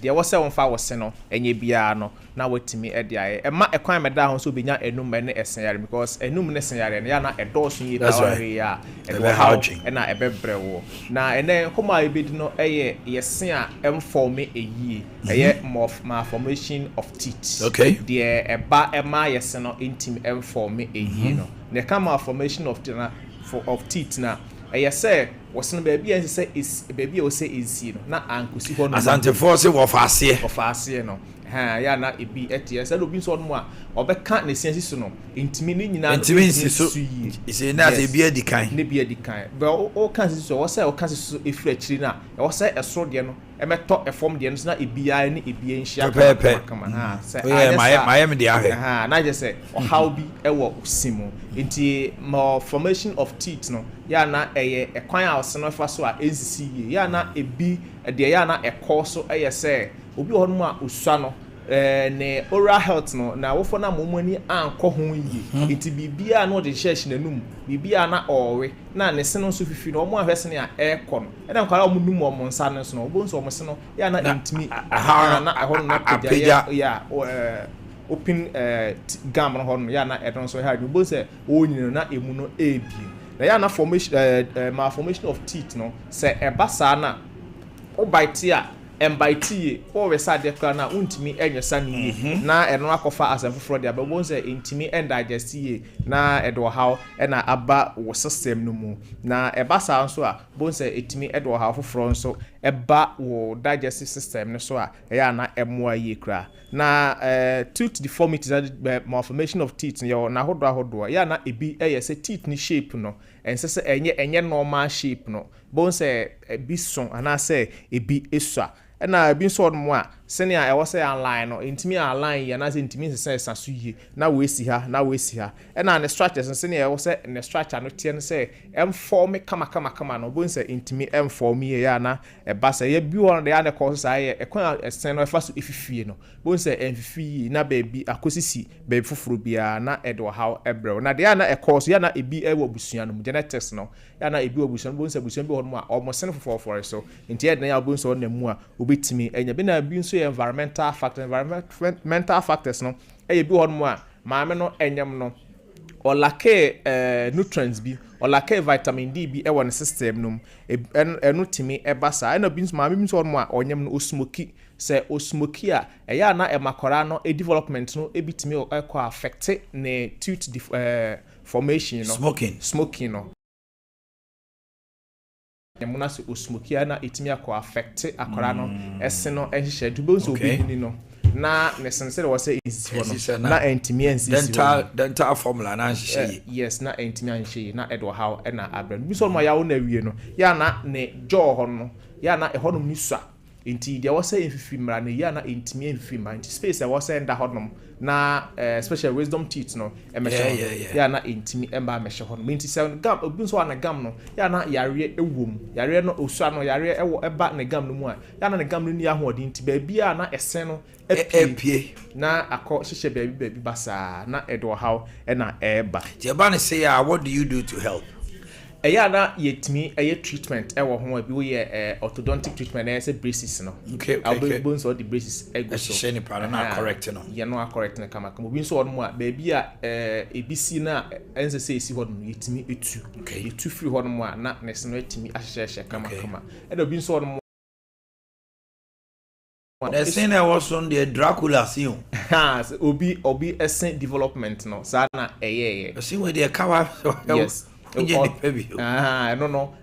S5: de wo se won fa wo se no enye bia no na watimi e de aye e ma ekwan meda ho so benya enum ne esen yare because enum ne esen yare no ya na edoso yi pa wa ya e wo how na ebebre wo na ene koma ebedi no eye yesen a emform eyie eye malformation of teeth
S1: okay
S5: de eba ema yesen no intim emform eyie no ne kama formation of teeth na say was no baby and say is baby o say is no na ankusi ho no
S1: asante force wo faase
S5: no ya na ebi eties and obi so no a obeka na siansi so no intimi ni nyina
S1: intimi so ise na say bi adikan
S5: ne bi adikan but o kan si so o say o kan si so efiri akiri na o say eso de no emeto efom de no na ebi ya ni ebi enhia kama say
S1: my de ahwe
S5: na je say o how bi ewo osimo nti malformation of teeth no ya na eye ekwan a oseno fa so a ensisi ye ya na ebi de ya na ekoso eye say obi ho no a osua no ne oral health no na wofo na momani anko ho yi nti bibia na de church nanum bibia na owe na ne se no so fifi no omo ahwese ne a ekọ no na nkwara omo num omo nsa ne so no obo nso omo se no ya na intimi na ho na peja ya open gam no ho no ya na edon so ha obo se onyino na emu no ebi na ya na malformation of teeth no se ebasa na obite a embaitie o we sa de kra na untimi enyesa ni na eno akofa asemfoforo de ababo nse intimi endigestie na edo haw na aba wo system no mu na eba sa nso a bonse etimi edo haw foforo nso eba wo digestive system no so a ya na emoa ye kra na tooth deformities and malformation of teeth yo na hodo ya na ebi eyese teeth ni shape no ensese enye normal shape no bonse ebi son ana se ebi esua na bi so no a senia e wo say online no intimi online ya na se intimi se sasu yi na we si ha na ne structures senia e wo say ne structure no tie no say form kama no bo say intimi form ye ya na e ba say ya bi won de ya ne course say e kwa esen no e fa so efifie no bo say enfifie na ba bi akosisi ba fufuru bia na e do how ebre na de ya na e course ya na ebi e wo busua no genetics no ya na ebi wo busua bo say busua bi ho no a o mo sen for so nti ya na bo so na mu a obetimi enya bi na bi nso environmental factors no bi honmo a maame no enyam no o lake nutrients bi o lake vitamin D bi e won system no eno timi ebasa e na bi nso maame bi nso honmo a onyam no osmoky se osmoky a ya na emakora no development no ebitimi e affect ne tooth formation no smoking no yamuna se osmoky na etimi akọ affect akora no ese no ehye dubo so obi ni no na ne sense de wose easy no na entimi ensi
S1: dental formula na nhye
S5: yes na entimi anhye na edo how na abran bi so mo ya wo na wie no ya na ne jaw ho no ya na e ho no nisua enti de wose enfifi mra na ya na entimi enfifi ma enti space e wose nda ho no na special wisdom teeth no ya na intimi emba meshe ho no minti se gam obi so na gam no ya na yare ewom yare no osua no yare ewo eba na gam no mu a ya na ne gam no ni ahodi nti ba bia na esen no epie na akọ hyehyɛ baabi basa na edo how na eba
S1: je ba ne say what do you do to help
S5: eya na yetimi treatment ewo ho abi wo ye orthodontic treatment say braces no
S1: okay
S5: bones or the braces ego so
S1: she ni para na correct no
S5: ye no correct na kama obi so no a baabi a ebisi na ense say esi ho no yetimi etu free ho no a na nese no etimi ahyehye kama e obi so no
S1: the scene was on the Dracula scene
S5: obi esen development no sa na
S1: see where the cover
S5: yes
S1: no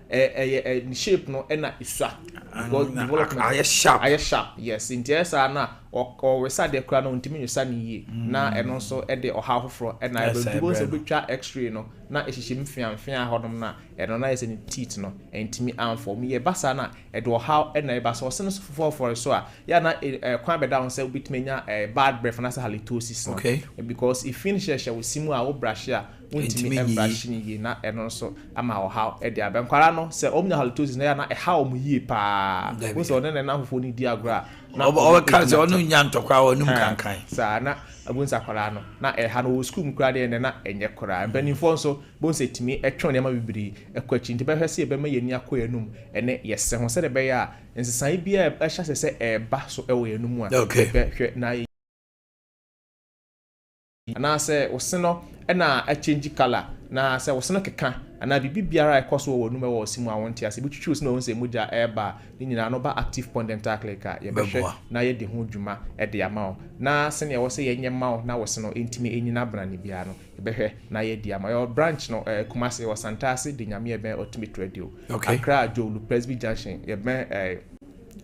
S5: shape no na isua because development I sharp yes in the na or we sa de kra no ntimi nyusa ne yie na eno so e de oha hofro e na be go so betwa x-ray no na ehihye mfiamfia hodom na eno na yese ne teeth no ntimi amfo me ye basa na e de oha e na e basa so no for so a ya na kwan be down say bitmenya bad breath na say halitosis no
S1: okay
S5: because if finish she we simu a wo brush a wontimi brush ne yie na eno so ama oha e de abenkwara no say omnya halitosis na ya na e ha om yie pa wo so ne na hofo ni diagra na
S1: o ka se onu nya ntokwa onum kankan
S5: sa na abunsa kwara no na ha no school mkura de ne na enye kwara mpanimfo nso bonse timi etwon ne ma bibiri ekwachi nti behwe se be ma yeni akọ enum ene yese ho se de be ya nsesan bia ehya se eba so ewo enum a behwe na na se woseno na a change color na se woseno keka ana bibi biara ekoso wo enum wo simu a wonte ase bi twitwi woseno wonse muja eba ni nyina no ba active point dental clinic ye behwe na ye de ho dwuma e de ama na se ne wo se ye nyema na woseno entimi enyina bra ne bia no ye behwe na ye de ama your branch no Kumasi was Santasi de nyame e ben ultimate radio Accra Jolu Presby Junction ye ben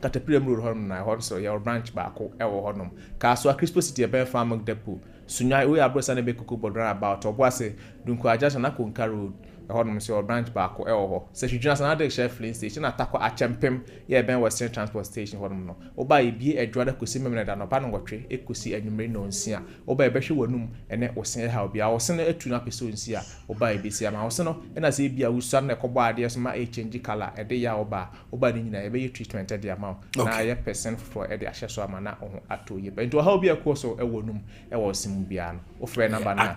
S5: Caterpillar Road home na so your branch back ewo honom ka so Crispo City e ben farm depot sunya we abrosa na be kuku bodra about oboase dunko aja na konka road honom so your branch back ewo ho se hwudwuna sana de chef filling station atako achempem ye ben western transport station honom no oba e bie edwada kosi memene da no ba no wotwe ekosi anwumre no nsia oba e behwe wanum ene wosen ha obi a wosen atu na peso nsia oba e besi ama wosen no ena se bia wusa na ekobo ade so ma e change color e de ya oba ni nyina e be treatment de ama na ye percent for e de ahye so ama na ho ato ye be nto ha obi akọ so e wanum e wo sim bia no o frɛ number na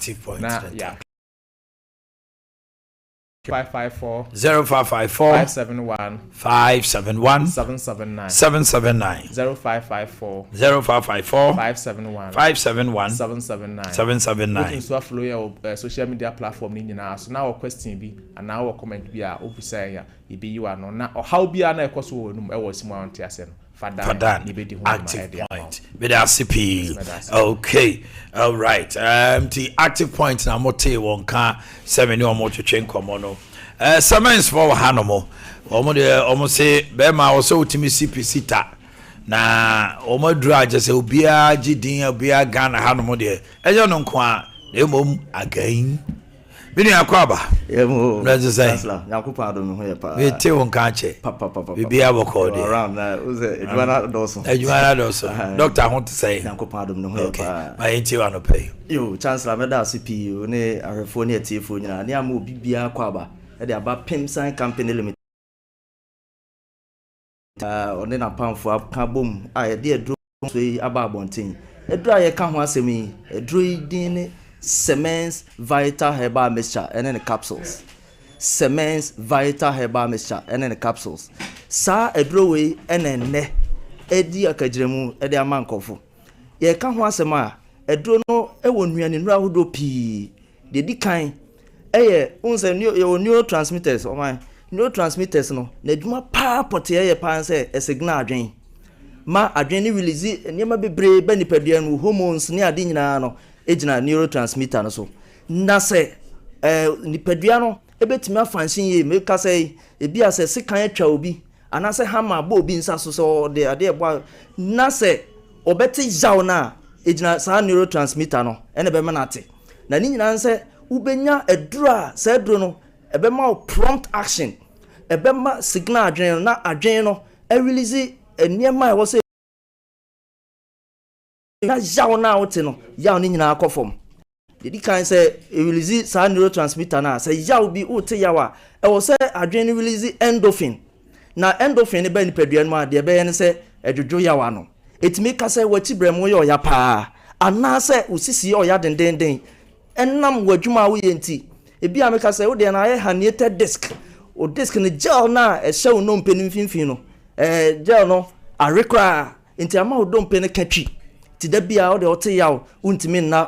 S5: ya 554
S1: 0554
S5: 571
S1: 779 0554 571 779
S5: so follow your social media platform ni nyina so na o question bi ana o comment bi a obusa ya e bi you ano na o how bi ana ekoso wonum e wo simu anti ase no
S1: Fadan active point with RCP. Okay, all right. The active point na mote won ka 7 or more to change komono. Summons for Hanomo. Omo say be ma also timi CPC ta. Na omo dra just obia gidin obia Ghana Hanomo de. Ejo no kwa emom again. Bini akwaba.
S6: Emo.
S1: Let's say.
S6: Yakupa do me ho ye pa.
S1: We te won ka che.
S6: Papa.
S1: Bibi aboko de.
S6: Around na uze edwana doso.
S1: Doctor I want to say.
S6: Yakupa do me ho ye pa.
S1: My enti wa no pay.
S6: Yo, chancellor me da CP ne arefo ne atiefo nyina. Ne am obi bia akwaba. E de aba Pemsan Company Limited. One na pamfo aka bom. E de edro so yi aba abonten. Edro aye ka ho asem yi. Edro yi din ne Semence Vital Herbal Mixture and then capsules. Semence Vital Herbal Mixture and then capsules. Sa edrowe enene edi akajremu edi amankofo. Ye ka ho asema edro no ewo nnuane nura hodo pii. De di kan eye unse neurotransmitters o man neurotransmitters no na adwuma pa pote eye pa nse e signal adwen. Ma adwen ni release niam bebre ba nipadua no hormones ni ade nyina no ejina neurotransmitter no so na se nipadua no ebetimi afansin ye me ka se ebi ase sekan atwa obi anase hama bo obi nsa so de ade ebo na se obeti jaw na ejina sa neurotransmitter no ene be manate na ni nyina nse ubenya edura se eduro no ebe ma prompt action ebe ma signal adwen na adwen no e release eniema e wo se na jaw na wote no yaw ni nyina akofom dedi kan say release sa neurotransmitter na say yaw bi wote yawa e wo say adwen release endorphin na endorphin be ni padua no ade be yen say edwodwo yawa no etimi ka say wachi bremo ye oya pa ana say usisi oya dendenden enam wadwuma wo ye nti ebi ameka say wo de na ye herniated disc o disc ni gel na e hye no mpeni mfimfin no gel no arekra nti ama wo do mpeni katwi ti da bia o de ote yaw untimi nya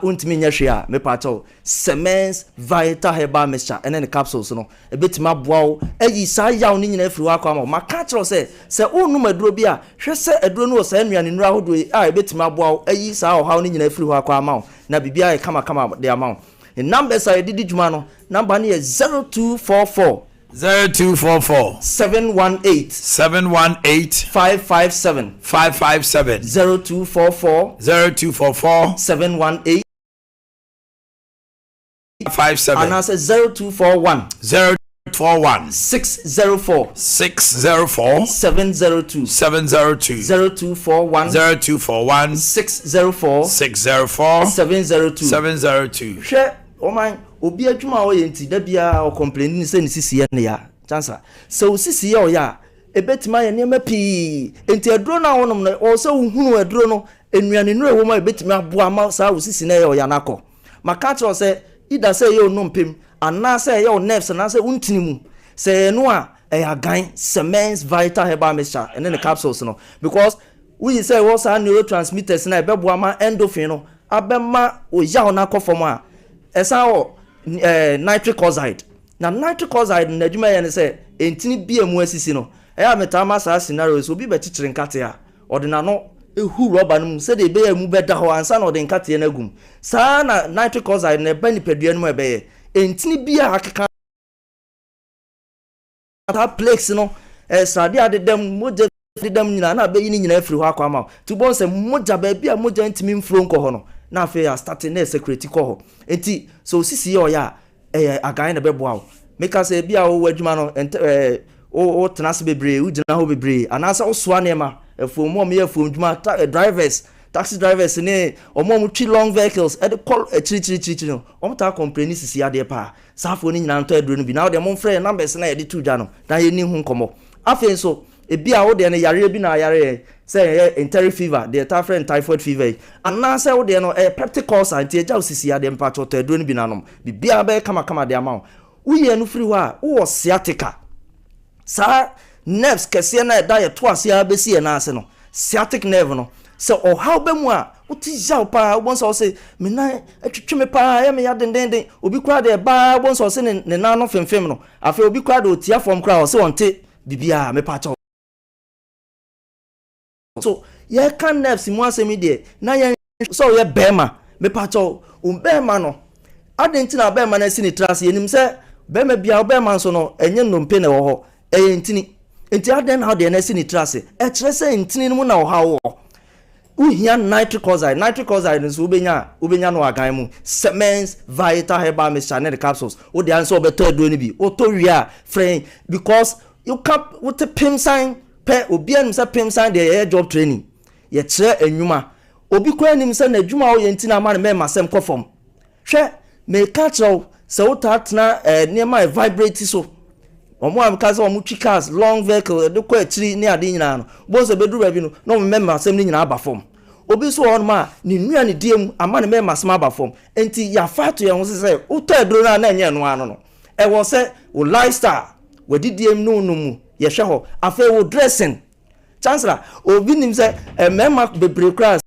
S6: hwe a me pato Semence Vital Herbal Mixture ene ne capsules no ebetima boawo ayi sa yaw ni nyina afiri wa kwa ma ka kiro se onu maduro bia hwe se aduro no sa nnuane nura hodo a ebetima boawo ayi sa o haw ni nyina afiri wa kwa ma na bibia e kama de ama the numbers are didi juma no number ni 0244
S1: 0244
S6: 718
S1: 718
S6: 557
S1: 557
S6: 0244
S1: 0244
S6: 718
S1: 57
S6: and answer 0241
S1: 041
S6: 604
S1: 604
S6: 702
S1: 702
S6: 0241
S1: 0241
S6: 604
S1: 604
S6: 702
S1: 702
S6: hwɛ oman obi adwuma o yenti da bia o complain ni se ni sisi ye ne ya chancellor so sisi ye o ya ebetima ye nema pii enti aduro na wonom no o se uhunu aduro no enuane nure wo ma ebetima aboa ma sa wo sisi na ye o ya nakọ maka tro se ida se ye onum pem ana se ye o nerves na se untini mu se no a agan cements vital herbal mixture and then the capsules no because we say what are neurotransmitters na ebeboa ma endorphin no abema o ya o nakọ form a esa o nitric oxide na nitric oxide na adwuma ye ne se entini bia mu asisi no eya metama sa scenario so bi bechichire nkate a odina no ehu rubber no se de be ya mu beda ho ansa na ode nkate na agum sa na nitric oxide na ba nipadua no ebe ye entini bia akeka ta plex no sade ade dem moja dem nyina na be yini nyina afiri ho akwa ma to bon se moja ba bia moja ntimi mfro nko ho no na afi ya starting na security ko ho enti so sisi yo ya agan na bebo awo make us bia wo adwuma no o tenase bebre u gina ho bebre anasa o soa nema efomu me efomu dwuma drivers taxi drivers ne omo twi long vehicles e de call chiri no o mta complain sisi ade pa safo ni nyina nto aduro no bi na o de mo frɛ numbers na ye de tu dwa no dan ye ni hu nkomo afi so ebia wo de ne yare bi na yare say enteric fever the typhoid fever and say wo de no peptic ulcer anti eja osisi ade mpa to aduro no bi nanom bibia be kama de ama wo ye no free ho a wo sciatica sa nerves kese na da ye to ase abesi ye na ase no sciatic nerve no so o how be mu a wo ti jaw pa wo so say me na atwetwe me pa ya me ya denden obi kura de ba wo so say ne na no femfem no afi obi kura de otia form kura o say wonte bibia me pa so ye can nerves mu asemi de na ye so ye bema me pacho bema no adenti na bema na sini trase yenim se bema bia bema so no enye nnompe na wo ho enti aden how de na sini trase kire se ntini mu na wo ha wo uhia nitric oxide so ubenya no agan mu cements vital herbal mixture and the capsules wo de answer obeto ado ni bi o to wia friend because you can with the pim sign pe obi anim se pim sign de job training ye kire enwuma obi kwa anim se na adwuma wo ye ntina ma me masem kofom hwe me ka kire se wo tatna niema vibrate so omo am ka se omo cars long vehicle de kwa akiri ni ade nyina no bo se beduru ba bi no no me masem ni nyina aba fom obi so on ma ni nua ni diem ama ne me masem aba fom enti ya fato ye ho se wo to aduro na enye no ano no e wo se wo lifestyle wadi diem no mu ye hwe ho afa wo dressing chancellor obi nim se mema bebre class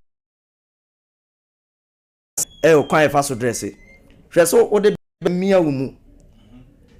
S6: o kwan fa so dressing hwe so wo de mia wo mu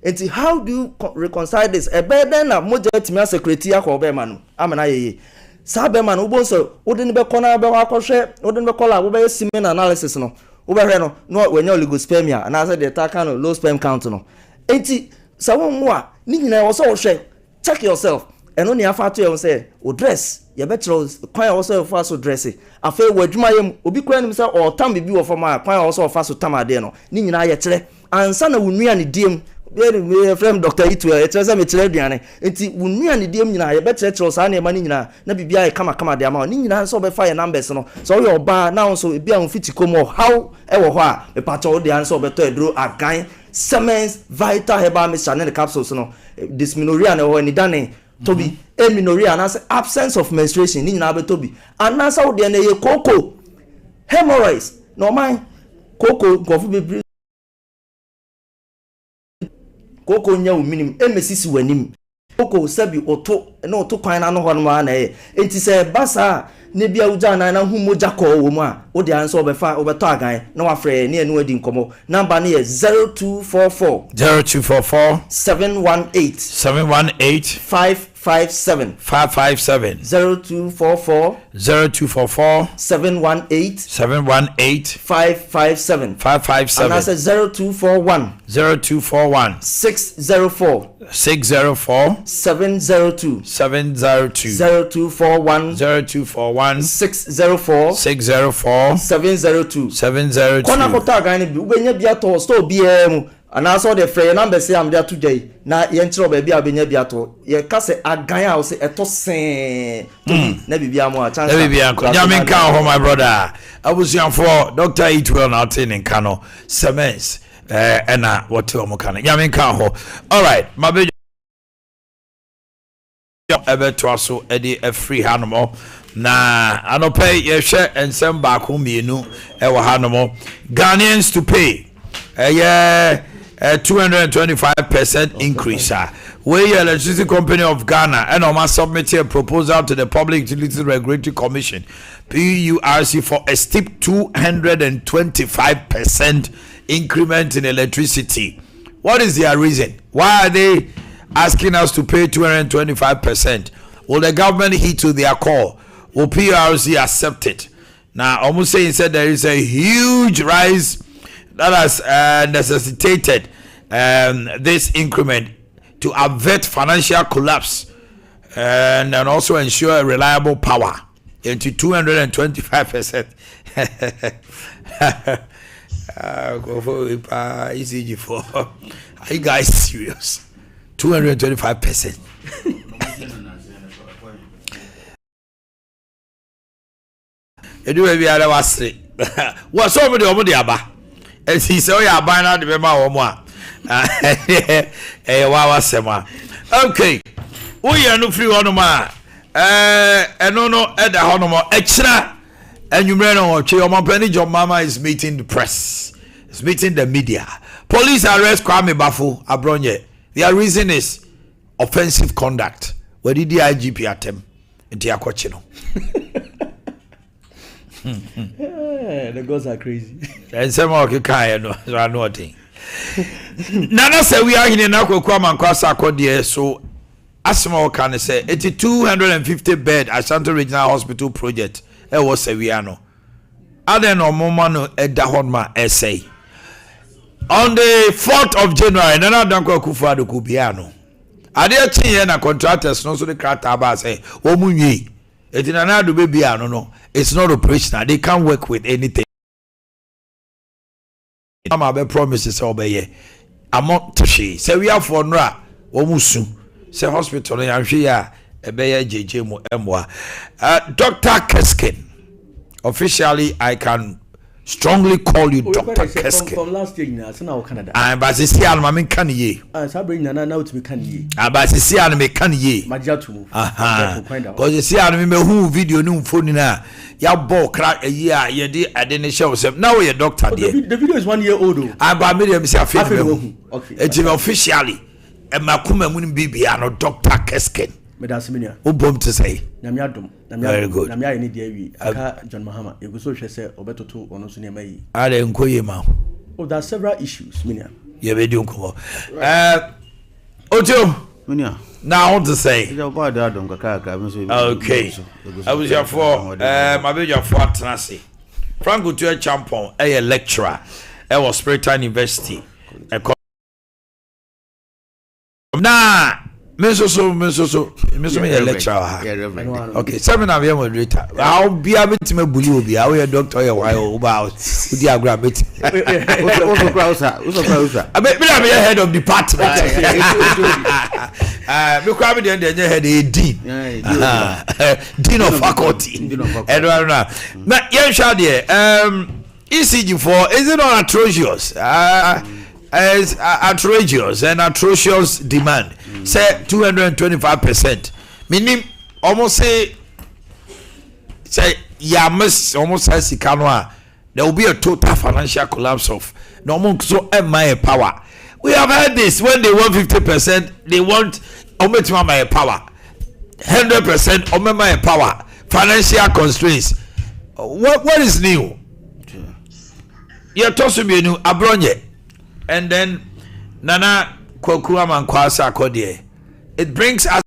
S6: enti how do you reconcile this then na moja timia secretary akọ ma no amana yeye sa ma no wo so wo de ne be kona be akọhwe wo de ne be kola wo be semen analysis no wo be hwe no wenya oligospermia and say the kind of low sperm count no enti sa wo mu a ni nyina wo so wo hwe check yourself eno ni afa to you say o dress ye better kwan wo so fa so dress afa wo adwuma yem obi kwan nim say o tam bibi wo fama kwan wo so fa so tam ade no ni nyina ye kire ansa na wo nua ne diem we friend Dr. Itu e kire say me kire aduane enti wo nua ne diem nyina ye better kire sa na e ma ni nyina na bibia ye kama de ama ni nyina so be fa ye numbers no so wo oba na so bia wo fiti komo how e wo ho a e pa cho de an so be to eduro agan cements vital herbal mixture and the capsules no dysmenorrhea na wo ni dane tobi amenorrhea and absence of menstruation ni nyina be tobi and so de na ye koko hemorrhoids no man koko gofu be koko nya wo minim emesisi wanim koko sabi oto no to kwan na no ho no ma na e enti se basa ne bia uja na hu moja ko wo mu a wo de anso obefa obeto agan na wa frɛ ne enu adi nkomo number ne 0244 718 557 0244 718 557 and I said 0241 604 702 0241 604 702 kona kota gan bi ubenya bia to store bia mu ana so the free number say am dia to jay na ye ntiro ba bia ubenya bia to ye ka se agan a se eto sen to na bibia mu a chance
S1: na bibia ko nyamin kan ho my brother abusian for Dr. Electoral na tin in Kano Semens ena what o mo kan nyamin kan ho all right my baby ebe to aso edi a free hanomo na anope ye hwe ensem ba ko mienu e wo hanomo Ghanaians to pay 225% increase. We Electricity Company of Ghana and Oma submitted a proposal to the Public Utility Regulatory Commission PURC for a steep 225% increment in electricity. What is their reason? Why are they asking us to pay 225%? Will the government heed to their call? Will PURC accept it? Now, almost saying said there is a huge rise that has necessitated this increment to avert financial collapse and also ensure reliable power into 225%. Are you guys serious? 225%. Edu we biara wasre. Wo so mo de omo de aba. Esi se o ya ban na de be ma wo mo a. Wa wasema. Okay. Wo ye no free one ma. Eno no e da hono mo e kira anwumre no wo twe Omanhene Yaw Mama is meeting the press. Is meeting the media. Police arrest Kwame Bafo Abronye. Their reason is offensive conduct. Where did the IGP attempt? Into Akwachi no.
S6: The girls are crazy.
S1: And some of you can't know nothing. Nana say we are in an Aquaman Kwasa Kodie, so Asmo can say 250 bed Ashanti Regional Hospital project. It was a Viano. Other no Momano Edahonma essay. On the 4th of January, Nana Danko Kufado Kubiano. Ade Akye na contractors no so the Krataba say, Omunyi. It's in another baby, I don't know. It's not operational. They can't work with anything. I'm a promises obey. I'm not to she. Say we have for Nra, Omusu. Say hospital, I'm sure a bear JJ Moa. Dr. Keskin. Officially, I can strongly call you Dr. Keskin.
S6: From last year, now Canada.
S1: I'm Basisi Almamin Kanye.
S6: Sabrin now to be Kanye.
S1: I'm Basisi Almamin Kanye.
S6: Majatu.
S1: Because you see, I remember who video no phone na ya ball crack a year, you did I didn't show yourself. Now you're doctor.
S6: The video is 1 year old.
S1: I'm by medium.
S6: Okay.
S1: It's officially a Makuma Munim Bibi and Dr. Keskin.
S6: Medasiminia.
S1: Who bomb to say?
S6: Namiadum.
S1: Very good.
S6: Namia need the Aka John Mahama. You go so she say Obeto to or no sooner may.
S1: I didn't call you, ma.
S6: Oh, there are several issues, Minia.
S1: You be doing come on. Ojo.
S7: Minia.
S1: Now I want to say.
S7: Okay.
S1: I was your for my baby for Tanasi. Franco to a champion, a lecturer. I was Spiritan University. Nah. Meso me lecturer. Okay, seminar we moderator. I'll be able to me bully obi. I will doctor your why about with the aggravate. I be head of department. Me kwa be the head dean. Dean of faculty. Na yen sha there ECG4 is it not atrocious? As outrageous and atrocious demand. Say 225%. Meaning almost say Yamas almost says there will be a total financial collapse of normal so my power. We have heard this when they want 50%, they want almost my power. 100% omema power, financial constraints. What is new? Yeah, tosu bienu abronye, and then Nana Kwakua Mankwasa Kodie. It brings us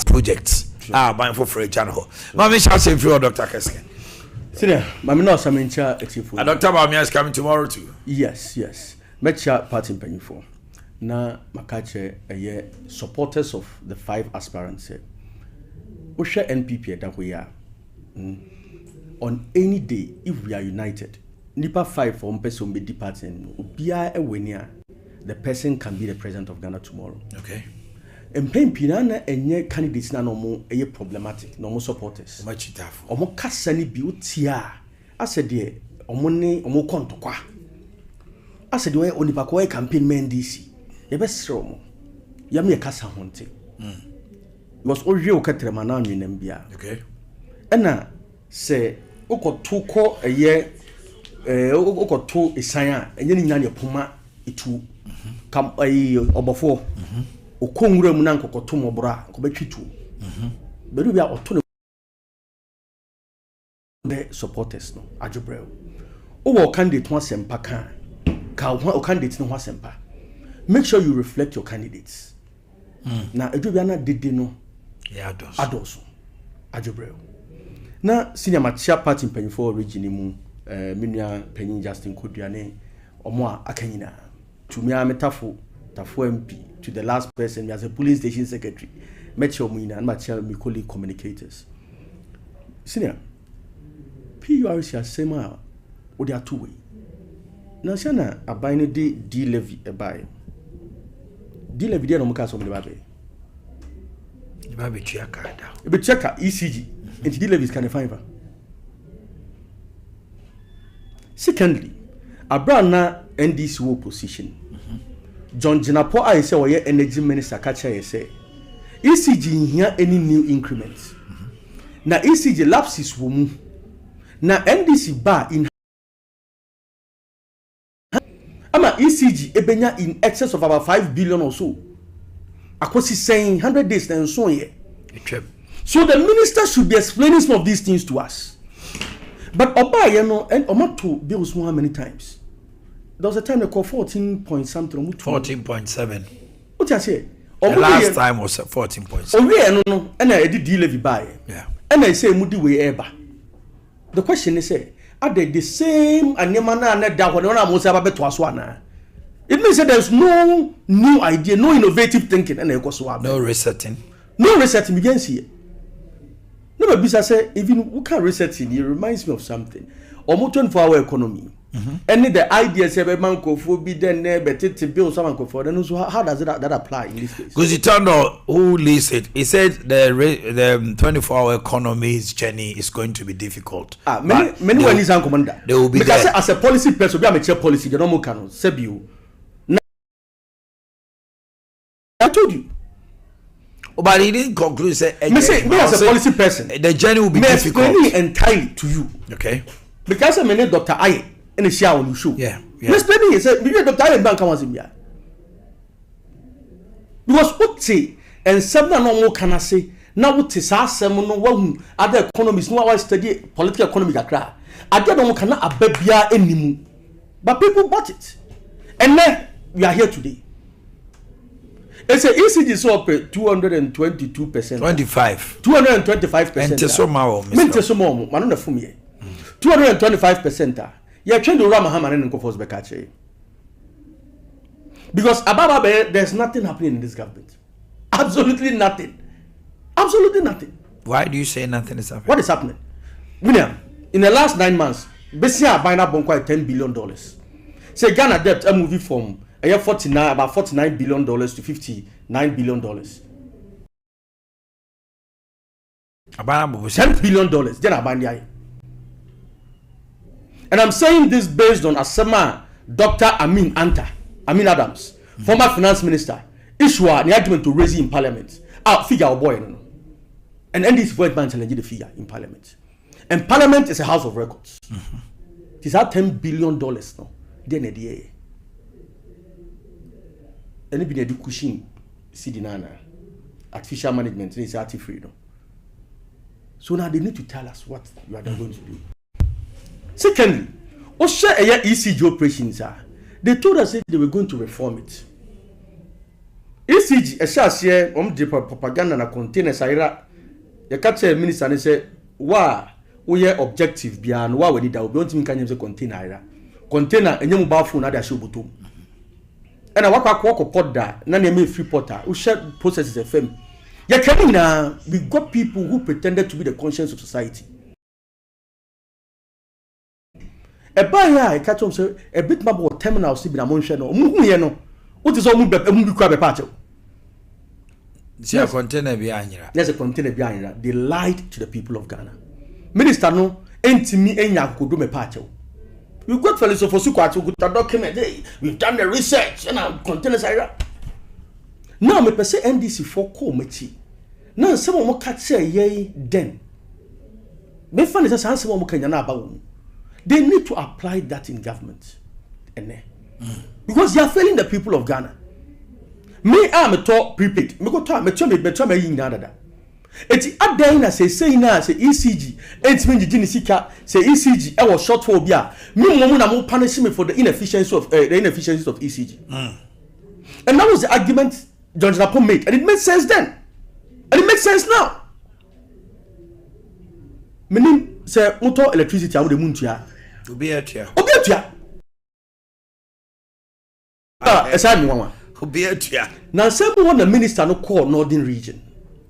S1: projects. Mindful for a channel. Mami shall say for Dr. Keske.
S7: Senior, Mamma no Samincha Etifu.
S1: Dr. Bamia is coming tomorrow too.
S7: Yes. Mecha party penny for. Na Makache a year supporters of the 5 aspirants said. Osha NPP that we are. On any day, if we are united, Nipa 5 for person be departing, Ubia a winner, the person can be the president of Ghana tomorrow.
S1: Okay.
S7: And pain pinana and ye candidates na no more a problematic, no more supporters.
S1: Much tough.
S7: Omo kasani biutia. I said, dear, omone omo kontokwa. I said, we only pakwa campaign men DC. Ye best romo. Yami a kasa honte. Was all real catremana in Nambia.
S1: Okay.
S7: Ena say, Oko tuko a year, Oko to a sanya, and yen in your puma, itu come a obofo. Okongre munanko ko to mobra ko betwitu beru bia oto the supporters no ajobrel o candidate ho sempa kan o candidate no ho sempa. Make sure you reflect your candidates. Na edwobia na dede no
S1: yeah
S7: ados ajobrel na senior machia party mpanyfo region mu menua panyin Justin Koduane omo a akanyina tumi a metafo MP to the last person as a police station secretary. Met your muina and my colleague communicators. Senior, PURC has sema or there are 2 ways. Now, Sana, a binary D levy a buy. D levy there no muka so many
S1: the baby checker.
S7: But checker ECG and D levy is kind of fine. Secondly, a brand na NDC position. John Jinapo I say or energy minister catcher say ECG here any new increments. Na ECG lapses wumu. Na NDC bar in ama ECG ebenya in excess of about 5 billion or so. Akosi saying 100 days and so here. So the minister should be explaining some of these things to us. But Oba and Omato bills how many times? There was a time they called 14 point something.
S1: 14.7.
S7: What I say?
S1: The last time was 14.7.
S7: Oh yeah, no, and I did deal with buy.
S1: Yeah.
S7: And I say Mudi way ever. The question is are they the same and Yamana and that when I was about to Aswana? It means that there's no new idea, no innovative thinking, and
S1: no resetting.
S7: No resetting begins here. No, but because I say even we can resetting, it reminds me of something. Almost 24-hour economy. Any the ideas every man go for be then but to build someone go for then also how does that apply in this case?
S1: Because it turned out who leads it. He said the 24-hour economy's journey is going to be difficult.
S7: Many when is commander.
S1: They will be
S7: because
S1: there.
S7: As a policy person, we are mature policy. The normal canon. Sebiu. I told you.
S1: But he didn't conclude. Say,
S7: me as a policy person,
S1: the journey will be difficult.
S7: Explain entirely to you.
S1: Okay.
S7: Because I'm a Dr. Aye. In the shower on the show.
S1: Yeah.
S7: Let's play me. Say, maybe Dr. Aye Bank was in here. Because what say, and some no more can I say, now what is our seven no other economists, no one study political economy. I don't know cannot a baby anymore. But people bought it. And then we are here today. It's a ECG so up 222%.
S1: 25.
S7: 225%.
S1: And so more.
S7: Mente so more. Man on the phone here. 225%. Yeah, change the Ramaham and go for Boakye. Because Ababa, there's nothing happening in this government. Absolutely nothing. Absolutely nothing.
S1: Why do you say nothing is happening?
S7: What is happening? William, in the last 9 months, Bessia buying up $10 billion. Say Ghana debt a movie from about $49 billion to $59 billion. $10 billion. Then I buy the eye. And I'm saying this based on Asema Dr. Amin Adams, former finance minister, issue an argument to raise in parliament. Figure our boy, no. And this void man challenge the figure in parliament. And parliament is a house of records. It is at $10 billion now. Then a day. And it be a cushion, Sidinana. artificial management is free. No? So now they need to tell us what you are going to do. Secondly, also ECG operations they told us that they were going to reform it. ECG, a shas here, the propaganda na containers ira. You catch a minister and say, "Wa, we are objective beyond what we did. We don't think can use a container ira. Container and you mobile phone ada show butum. And I walk pot that. None me free porter. We share processes FM. You coming now? We got people who pretended to be the conscience of society. A buyer, I catch on say a bit more terminal see among no. No. What is all move be part of?
S1: See a container behind.
S7: There's a container behind that. They lied to the people of Ghana. Minister no, ain't me and ya could do me part of. We've got fellows of Osukwat who could document. Hey, we've done the research and our containers are. Now me per se NDC for committee. Now someone more catch say yay then. Me find is a someone more can about. They need to apply that in government. Because they are failing the people of Ghana. Me am a talk prepaid. Me go talk me yin nada. Eti adaina say na say ECG. Enti me gini sika say ECG I was short for bia. Me mo na mo punish me for the inefficiencies of ECG. And that was the argument Judge Napo made, and it made sense then. And it makes sense now. Meaning say motor electricity awu de muntua.
S1: Obi atua.
S7: Esa mi wan.
S1: Obi atua.
S7: Now say we want the minister no call northern region.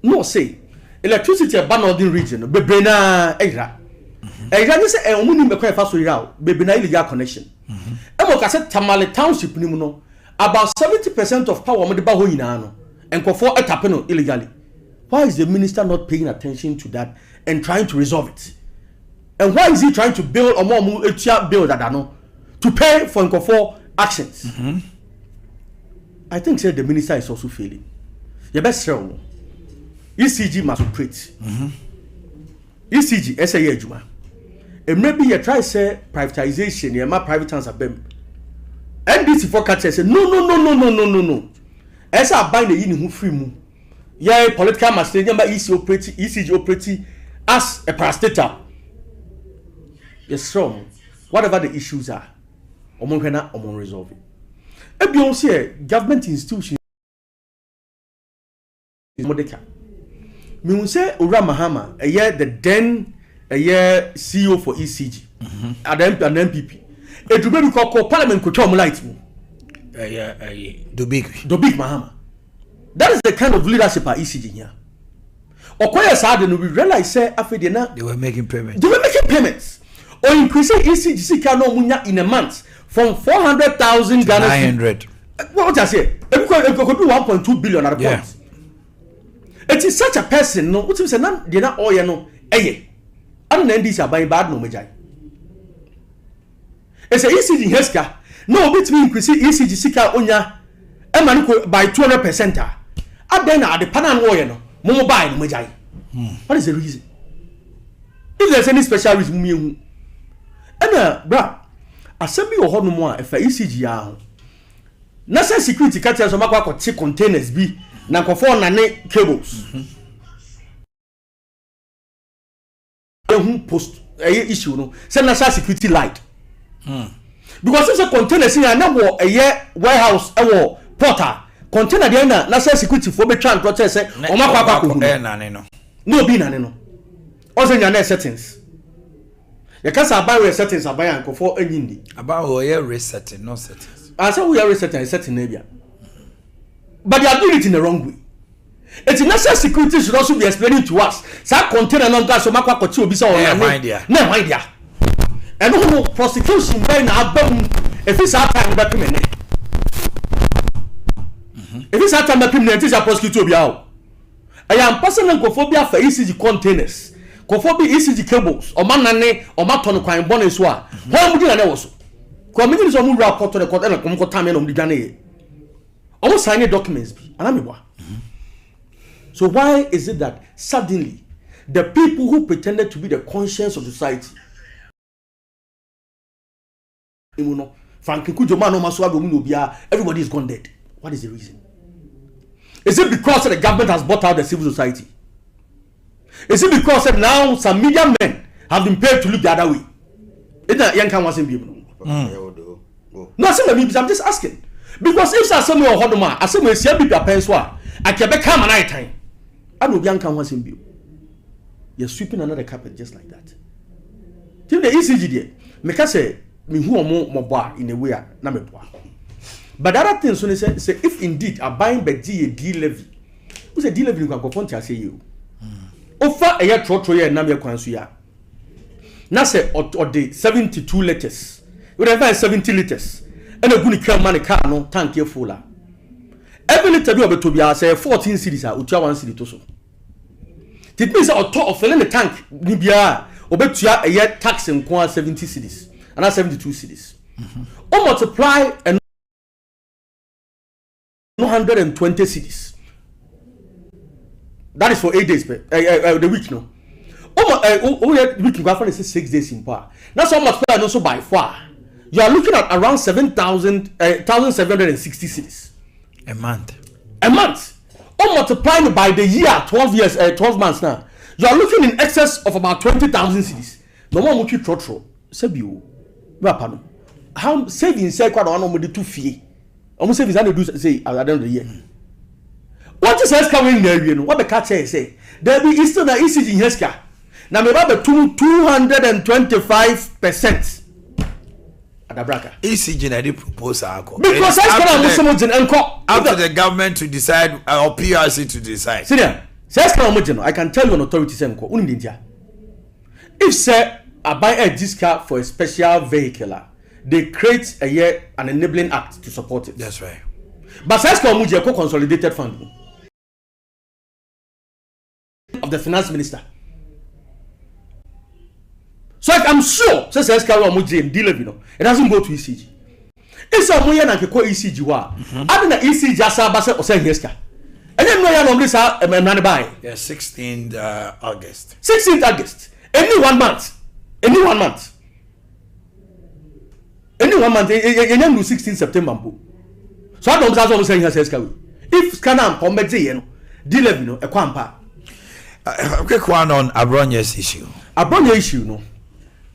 S7: No say electricity ba northern region bebre na era. Era ni say omuni me kwa fa so ira bebre na illegal connection. Emo ka say Tamale township ni mu no about 70% of power mo de ba ho nyina no. Enkofo etape no illegally. Why is the minister not paying attention to that and trying to resolve it? And why is he trying to build a more build that no to pay for Nkofo actions? I think the minister is also failing. Your best show ECG must operate. ECG SAE Juma. And maybe you try say privatization, you ma private hands abem. NDC for catch say no. As I buy the yin who free mu. Yeah, political master ECG operating as a parastatal. Yes, strong. Whatever the issues are, omon resolve it. Ebi on say government institutions modeka. Me won say Ora Mahama, the then CEO for ECG. An MPP. It will be called Parliament ko twa light mu. Dobik Mahama. That is the kind of leadership at ECG here. Okoye Sade no we realize say afede na
S1: they were making payments.
S7: Or increasing ECG sika no munya in a month from 400,000 Ghana
S1: 900.
S7: What I say? It could do 1.2 billion at a point. It is such a person no what you say na they na oye no eye. And then this are buying bad no mejai. It's a ECG heska. No between increasing ECG sika onya e by 200%. Then at the panan oye no mo buy no mejai. What is the reason? If there's any special reason me bra assembly or no more if ECG ya national security catch so makwa ko containers bi na nkofo na ne cables post issue no say national security light because it's a containers here na wo warehouse wo porter container there na national security for be try and say o makwa ko no be na ne no o say nya settings. You can't buy settings buy and for any
S1: about resetting, no settings.
S7: I said we are resetting setting area. But they are doing it in the wrong way. It's national security should also be explaining to us. Sa container non gas so makwa ko ti obi say
S1: no idea.
S7: No idea. And no prosecution by na abam if it's our time back me. If it's our time back me, it is a prosecutor obi how. I am personal cophobia for ECG containers. Kofobi ECG cables o manane o maton kwan bone so a ho mu dina ne wo so ko me so mu report to the court and kom ko time no mu dwane e o mo sign documents bi anamebwa. So why is it that suddenly the people who pretended to be the conscience of society everybody is gone dead? What is the reason? Is it because the government has bought out the civil society? Is it because now some media men have been paid to look the other way? It's not young can be. No, I'm just asking. Because if some of Hodoma, as some say be penswa, I can become an night time. I know young can be. You're sweeping another carpet just like that. Till the ECG there, make us say me who are more in a way na me boa. But the other thing, so they say if indeed a buying by D levy, who's a D levy you can go to say you. Offer a year trotro year na me kwansuya. Na say or the 72 liters. We have 70 liters. And a good car money car no tank here fuller. Every liter do be to be say 14 cities are utia 1 city to so. It means that on top of filling the tank nibia obetua a year tax in 70 cities and 72 cities. Or multiply and 120 cities. That is for 8 days the week no. Week go for 6 days in power. That's how much per also by far. You are looking at around 1,760 cities
S1: a month.
S7: A month. Or multiplying by the year 12 months now. You are looking in excess of about 20,000 cities. No more much trotro. Sebiu. Rapano. How savings say quite on the 2 fee. Almost savings I do say at the end of the year. What is else coming there? You know what the catch say? There be Eastern ECG in Heska. Now me about 225%. Adabraka.
S1: ECG na dey propose
S7: because
S1: after the government to decide or PRC to decide.
S7: Senior, I can tell you an authority if say I buy a discount for a special vehicle, they create an enabling act to support it.
S1: That's right.
S7: But says consolidated fund of the finance minister. So I'm sure says it doesn't go to ECG. It's a moya na keko ECG wa. Abi na ECG asaba se ose heska. Enye no ya normally sa emane buy.
S1: Yeah, 16th August.
S7: 16th August. Any 1 month. Any 1 month. Any 1 month. Enye no 16th September mpo. So I don't say ose heska. If scanner come be ye no, D11 no e kwampa.
S1: Quick one on Abronye's issue.
S7: Abronye issue no.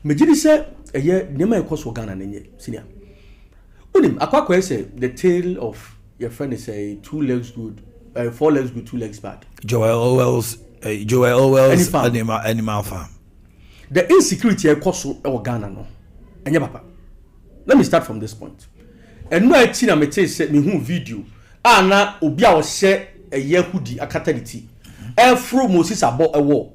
S7: Mejidi say eye nema e koso Ghana nenye senior. Unim akwakwa say the tale of your friend is say 2 legs good, 4 legs good, 2 legs bad. Joel Owell's animal farm. The insecurity e koso e Ghana no. Enye papa. Let me start from this point. And no eti na mete say me hu video ana obi a wo hye eye hudi akatality. Efro Moses abo ewo.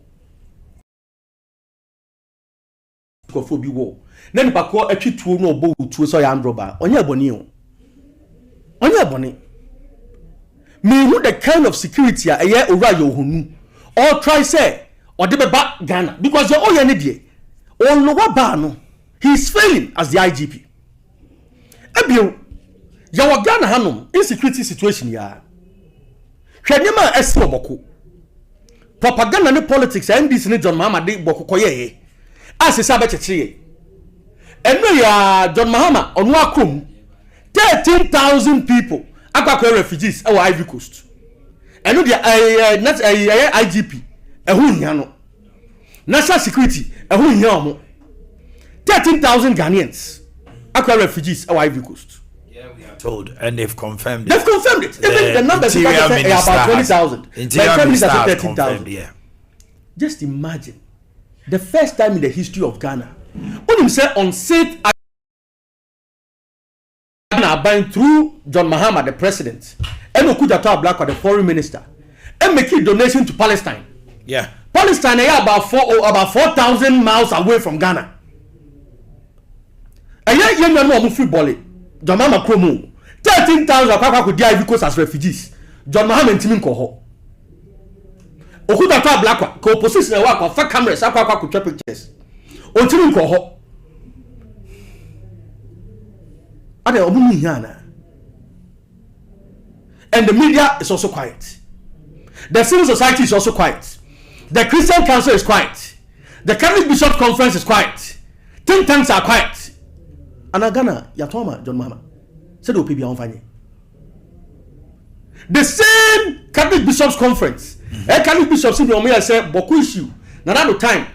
S7: Ko bi wo na nipa ko atwituo no obo tuo so ya androba onye aboni o onye aboni me who the kind of security a eye owura yo honu or try say or de ba Ghana because the oye ne die on no wa ba no he is failing as the IGP ebio ya wa Ghana hanom insecurity situation ya hwenema esi oboko propaganda ne politics NDC ne John Mahama de boko koye as is about to and no ya John Mahama on Wakum 13,000 people are refugees our Ivory Coast. And no the not a IGP a who national security a who 13,000 Ghanaians are refugees our Ivory Coast.
S1: Yeah, we are told, and they've confirmed it.
S7: They've confirmed it. Even the numbers are about 20,000.
S1: Interior Minister has 13,000. Yeah.
S7: Just imagine. The first time in the history of Ghana, when him say on seat Ghana buying through John Mahama, the president, and Okujato Black, the foreign minister, and making donation to Palestine.
S1: Yeah,
S7: Palestine is about 4,000 miles away from Ghana. And yet, you know, free volley. John Mahama Kromo 13,000 could die because as refugees. John Mahama and Timin Koho. Okudato Black ko position work of cameras akwa ko pictures ontiri ko ho ade omu hiana and the media is also quiet, the civil society is also quiet, the Christian Council is quiet, the Catholic Bishop Conference is quiet, think tanks are quiet, and Ghana yatoma John Mahama said opi bia onfanye The same Catholic Bishops Conference. Catholic Bishops in the Omeya said, Boku issue. Now that the time,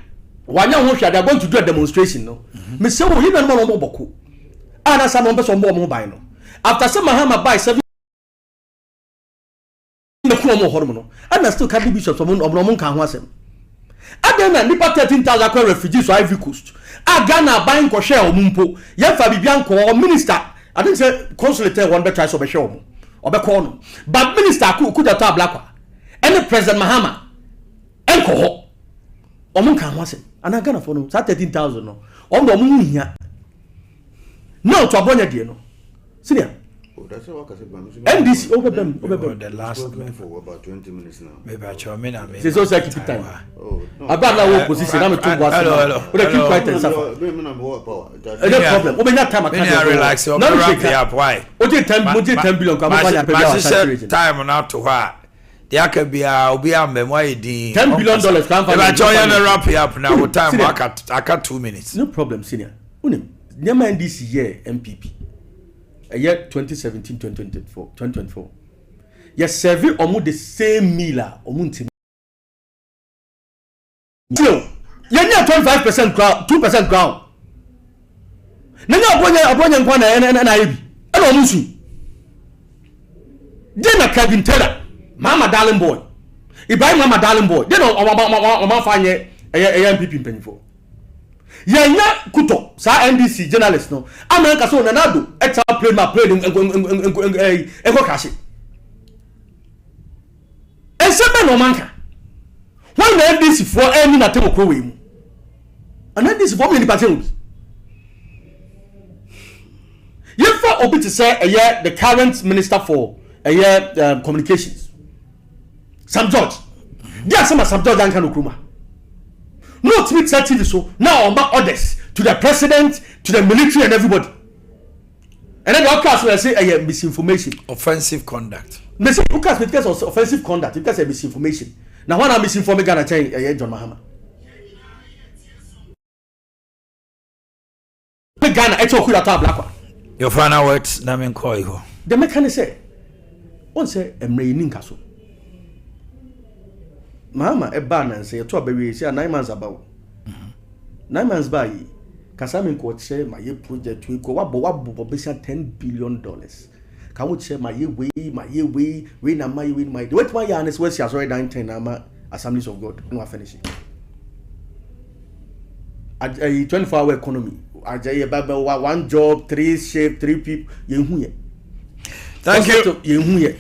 S7: when they are going to do a demonstration, no. Me say, oh, you don't know Boku. And as some person more mobile. After some Mahama buy 7 hormonal, and I still Catholic Bishops of Nomon can was him. I then nipa 13,000 refugees to Ivory Coast. I Ghana buying Koshe or Mumpo, Yan Fabianco or minister. I think say consulate one better tries of a show or corner. But minister could have black and the President Mahama and Coho. Omun can was him. And I Ghana for no 13,000 no. On the moon here. No to Abonia dear no. Senior. And this over them
S1: the last
S8: for about 20 minutes now.
S1: Maybe I show me now.
S7: It's also keep time.
S8: Oh, no.
S7: About now position. I'm too was.
S1: Hello.
S7: Keep quiet and suffer. No problem. Open that time.
S1: I relax. Why?
S7: Oje 10 billion.
S1: My time now to her. The Akabia will be a memoir. $10
S7: billion.
S1: If I join you wrap it up now, time I cut 2 minutes.
S7: No problem, senior. Unim. Nyama this year MPP. A year 2017, 2024. Yes, serve almost the same meal. Still, you're near 25% ground, 2% ground. Nanya abonya nkwana and IB. And almost. Then a Kevin Taylor, Mama Darling Boy. If buy Mama Darling Boy, then on find a MPP penny for. Yanya kuto sa NDC journalist no America so nanado extra play my play ego kashi ensebe no manka when the NDC for any na temo ko we mu and NDC for me ni party obi yefa obi to say the current minister for communications Sam George there some Sam George and Kanukuma. No tweet TV so now on back orders to the president, to the military and everybody. And then the outcast will say misinformation.
S1: Offensive conduct.
S7: Missing because of offensive conduct, because of misinformation. Now when I'm misinforming Ghana tell John Mahama. Ghana it's all black one.
S1: Your final words Namen Koiho.
S7: The mechanic say one say Emre Mahama a ban and say a 9 months about 9 months by Kasamin court share my project we go up $10 billion. Can we share my way, win my wait my yarn is where she has already 19 assemblies of God. No finish it. A 24-hour economy. One job, 3 shape, 3 people.
S1: Thank
S7: you.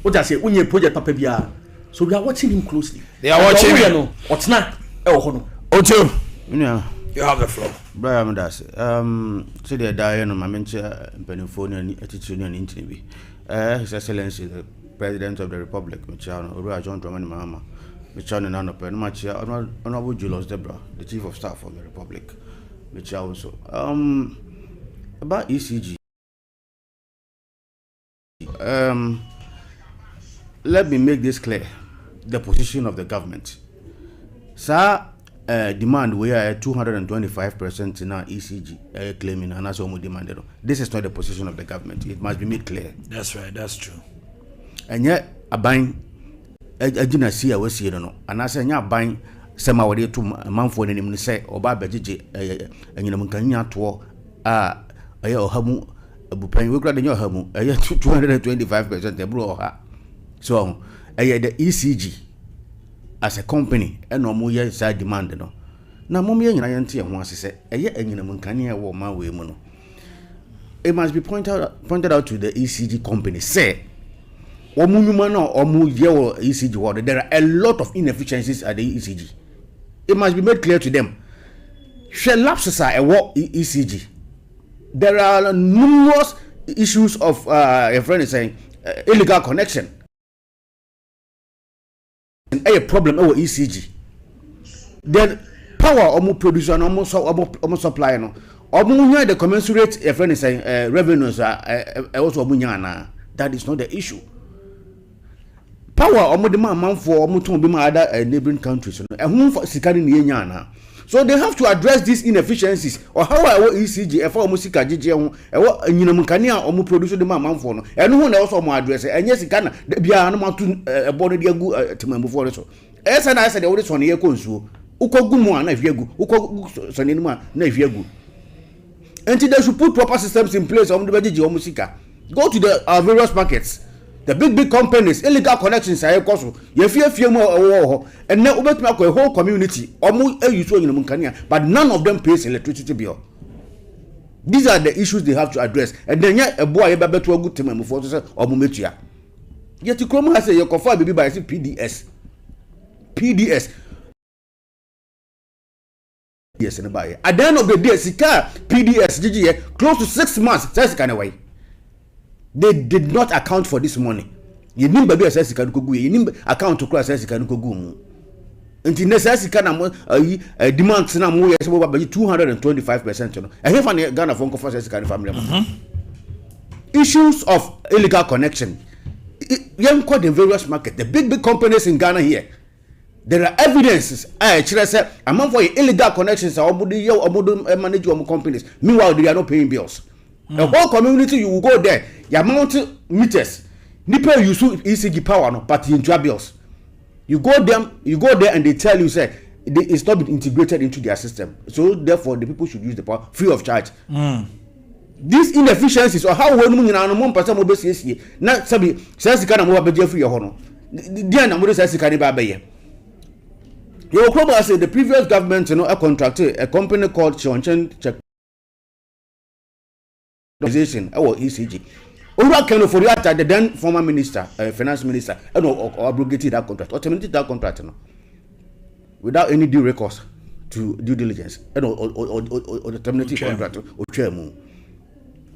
S7: What I say when you project Papabia. So we are watching him closely.
S1: They are watching him.
S7: What's not?
S1: Ocho.
S8: Yeah.
S1: You have the floor.
S8: Brian Das. So they are dying on my mention, Penophonia, attitude and interview. His Excellency, the President of the Republic, Michano, John Drummond Mahama, Michano Nanopen, Machia, Honorable Julius Debra, the Chief of Staff of the Republic, Michia also. About ECG. Let me make this clear. The position of the government. Sir, demand we are 225% in our ECG claiming and that's what we demanded. This is not the position of the government. It must be made clear.
S1: That's right, that's true.
S8: And yet a buying a dinner see I was here no. And I say nya buying some away to man for any say or ba beji and you know can to hamu bupen we grad your hamu 225% the bro ha. So the ECG as a company and no more side demand no. Now mommy and I anti and once say it must be pointed out to the ECG company say ECG water. There are a lot of inefficiencies at the ECG. It must be made clear to them. Share lapses are a ECG. There are numerous issues of a friend is saying illegal connection. And a problem over ECG. The power almost producer and almost supply no. The commensurate a friend is saying revenues are also munyana. That is not the issue. Power almost demand for almost to be other neighboring countries. And whom for Sikari Nyana. So they have to address these inefficiencies. Or how our ECG, if our music GG, and you know, Mukania or produce the man for no, and one else more address it. And yes, it can be a body good to before so. As and I said, the oldest one here comes to Ukogumo, if you go, Uko Sanima, if you go. Until they should put proper systems in place on the Baji or Musica. Go to the various markets. The big companies, illegal connections are also. You fear more and now over a whole community almost a usual in Munkania, but none of them pays electricity bill. These are the issues they have to address. And then yet a boy about to a good time before to say or Mumetia. Yet you come has a your confirm baby by PDS. Yes, and buy. At the end of the day, Sika PDS GG close to 6 months. That's kind of way. They did not account for this money. You need baby assess can go. You need account to cross assess can go. Until necessary can demand na more yes about 225%. I have an Ghana phone for assess can family. Issues of illegal connection. Young called the various market. The big companies in Ghana here. There are evidences. I say among for illegal connections or manage your companies. Meanwhile, they are not paying bills. The whole community, you will go there. You mount meters. Nipa use ECG power, no, but in bills. You go there and they tell you say it's not been integrated into their system. So therefore, the people should use the power free of charge. These inefficiencies or how we know person will be na sabi says kind of mobile free hono. Dia na mo says kind ba be. You probably say the previous government, a contractor, a company called Chonchen Check organization or ECG. Ora can for that the then former minister, finance minister, or abrogated that contract, or terminated that contract, without any due recourse to due diligence, or the terminated contract or chairman.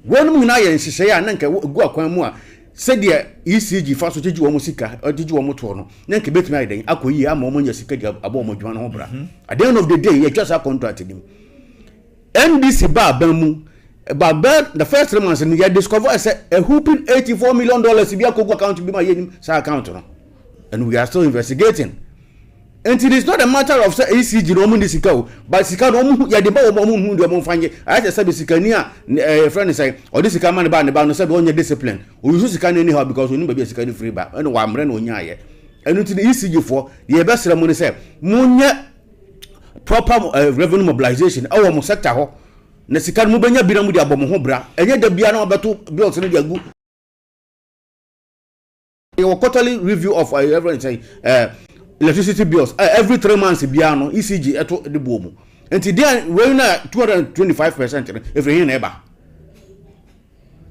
S8: When we now say, I think go akwan said the ECG first to do musica or did you want to then bet my day. I could hear more money about Mojuan Hobra. At the end of the day, you just have contracted him. And this bar Bemu. But the first 3 months and you discover a whooping $84 million if you go account to be my account. And we are still investigating. And it is not a matter of ECG no money sikao, but sikano ya de ba mo hu de mo fanye. I just say sikania friend say or this sikama ba ne ba no say on your discipline. We use sikana anyhow because we need be sikani free ba. And wa mre no nya ye. And into the ECG for the best ceremony say munya proper revenue mobilization our mo sector ho. Na sika mu benya bi na mu di abom ho bra enye da bia na obeto bills no di agu your quarterly review of electricity bills every 3 months bia no ECG eto de bomu enti dia we na 225% every year na eba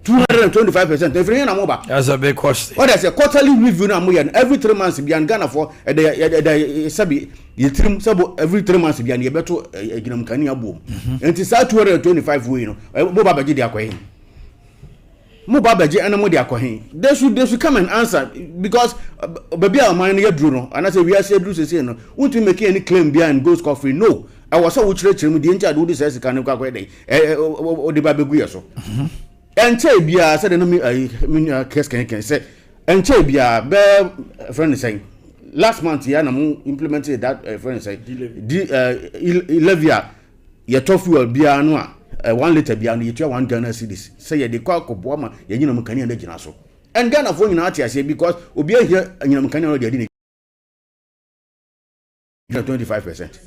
S8: 225% every year na mo ba.
S1: That's a big question.
S8: What is a quarterly review na mo every 3 months bia Ghana for sabi yetrim sabo every 3 months bia na yebeto eginam kani abom enti sa 225 we no mo ba baje di akwahin mo ba baje ana mo di akwahin they should come and answer because baby our man ye dru no and say we are say dru say no won't you make any claim bia and go score free no I was so chire mu di ntia do this kan kwa kwa dey o de ba begu ye so enche bia said no me case can say enche bia be friend saying last month ya na mo implemented that friend say Levia ye tofu bia no a 1 liter bia no ye 1 Ghana cedis say ye de kwa kobo ma ye nyina mo kania na gina so and Ghana for nyina ati ase because obi ahia nyina mo kania no de 25%.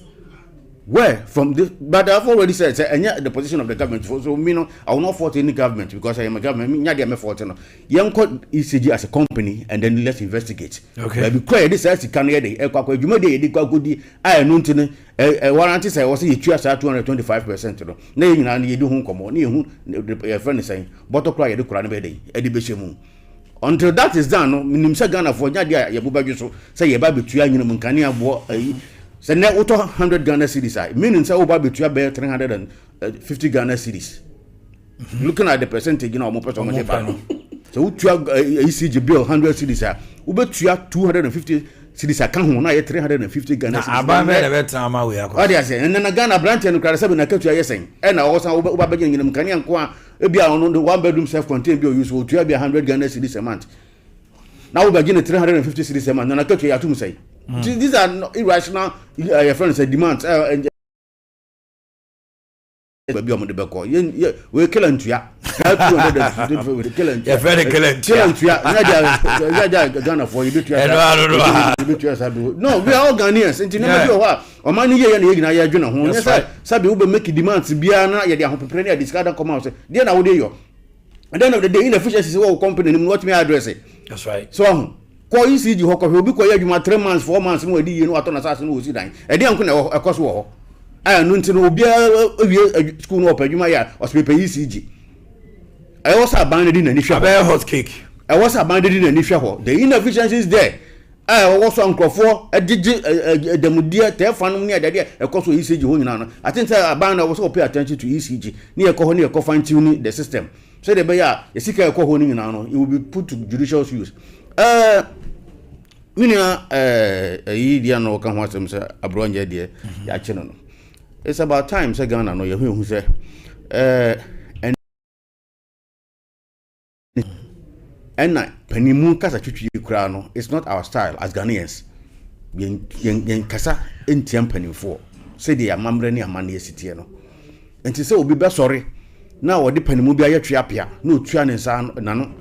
S8: Where from this, but I've already said, the position of the government. So, me no, I will not fault any government because I am a government. Me, I am a fault. No, young called ECG as a company, and then let's investigate.
S1: Okay.
S8: But because this is can hear the you made the good. I know to warranty say was you choose 225%. No, nay, you do home come on. You friend is saying, but to cry the Quran day, Edibeshemu. Until that is done, no, Minimsa Ghana for Yadia Yabuba so say your baby to Yankania bo. So now 100 Ghana cedis. Meaning say over between 350 Ghana cedis. Looking at the percentage, you know, more person on the so ECG bill 100 cedis. Ube 250 cedis. I can't hold 350 Ghana cedis.
S1: Aba me the time we are.
S8: What they say? And then Ghana branch and credit seven. I kept you saying. And I also over beginning in Mkania kwa. Ebi on the 1-bedroom self-contained bill useful to be 100 Ghana cedis a month. Now we begin 350 cedis a month. And I kept you to say. These are not irrational. Your friends say demands. baby omo de beko ye we kill ntua 200 we kill ntua
S1: ya very
S8: kill ntua ya Ghana for you do tua no we are all Ghanaians nti na be ho Omanhene Yaw na ye gina ya adwena ho say sabe we be make demands bia na ye de ahopepere na discard come out say dey na wo dey yo and then of the day inefficiencies wo company nim what me address it.
S1: That's right.
S8: So ko ECG ho ko obi ko ya adwuma 3 months 4 months no adi ye no ato na sase no osi dan e dey anko na ekoso wo ho no ntino obi school no opadwuma ya osepe ECG I was abandoned in the
S1: very hot cake.
S8: I was abandoned in the ho the inefficiencies there I was on crofo the mudia telefon near the ekoso ECG ho nyina no I think abandon was pay attention to ECG near ko ho near ko fine tune the system so the beya esika ko ho nyina no it will be put to judicial use minia yi dia no kan ho asem say abronje de ya che no it's about time say Ghana no ye hu say and penimu kasa twitwi kura no it's not our style as Ghanaians yen kasa entiam penimfo say the amamre ne amane sitie no enti say obi be sorry na wo de penimu bia yetwe apia na otua ne nsa na no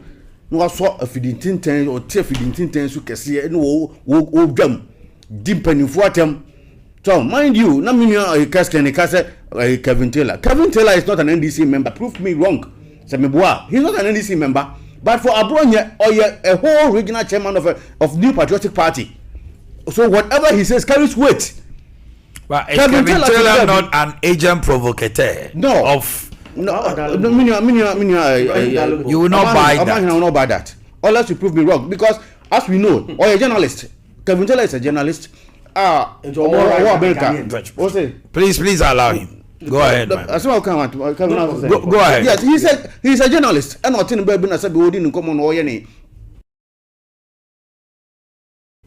S8: waso afidintinten o tie afidintinten su kese ne wo dwam di penimfo atem so mind you na minia Kevin Taylor is not an NDC member prove me wrong say me boa he's not an NDC member but for Abronye or a whole regional chairman of New Patriotic Party so whatever he says carries weight
S1: but Kevin Taylor not an agent provocateur
S8: no
S1: of
S8: minia
S1: you will not buy that.
S8: I will not buy that unless you prove me wrong because as we know or a journalist Kevin Taylor is a journalist
S1: please allow him. Go ahead, man. Go ahead.
S8: Yes, he said he's a journalist. And not in Baby Nasabi Odin in common or any.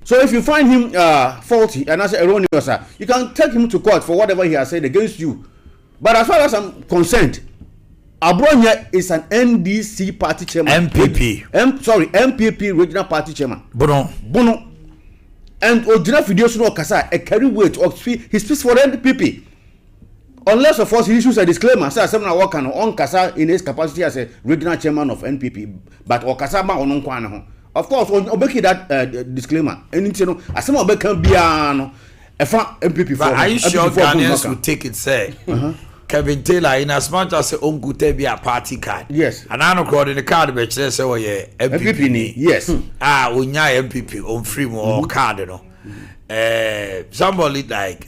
S8: So if you find him faulty and as erroneous, you can take him to court for whatever he has said against you. But as far as I'm concerned, Abronye is an NDC party chairman. MPP regional party chairman.
S1: Bono.
S8: And Ojina Fidios no Kasa, a carry weight of he speaks for NPP. Unless of course he issues a disclaimer, say someone work on Kasa in his capacity as a regional chairman of NPP, but Okasa ma on Kwana. Of course, obeki that disclaimer. And you know, as some obeka biano, MPP.
S1: But are you sure Ghanaians will take it? Say, Kevin Taylor, in as much as on could be a party card.
S8: Yes.
S1: And I know called in the card which says, oh yeah, MPP.
S8: Yes.
S1: Unya MPP on free more card, you know. Somebody like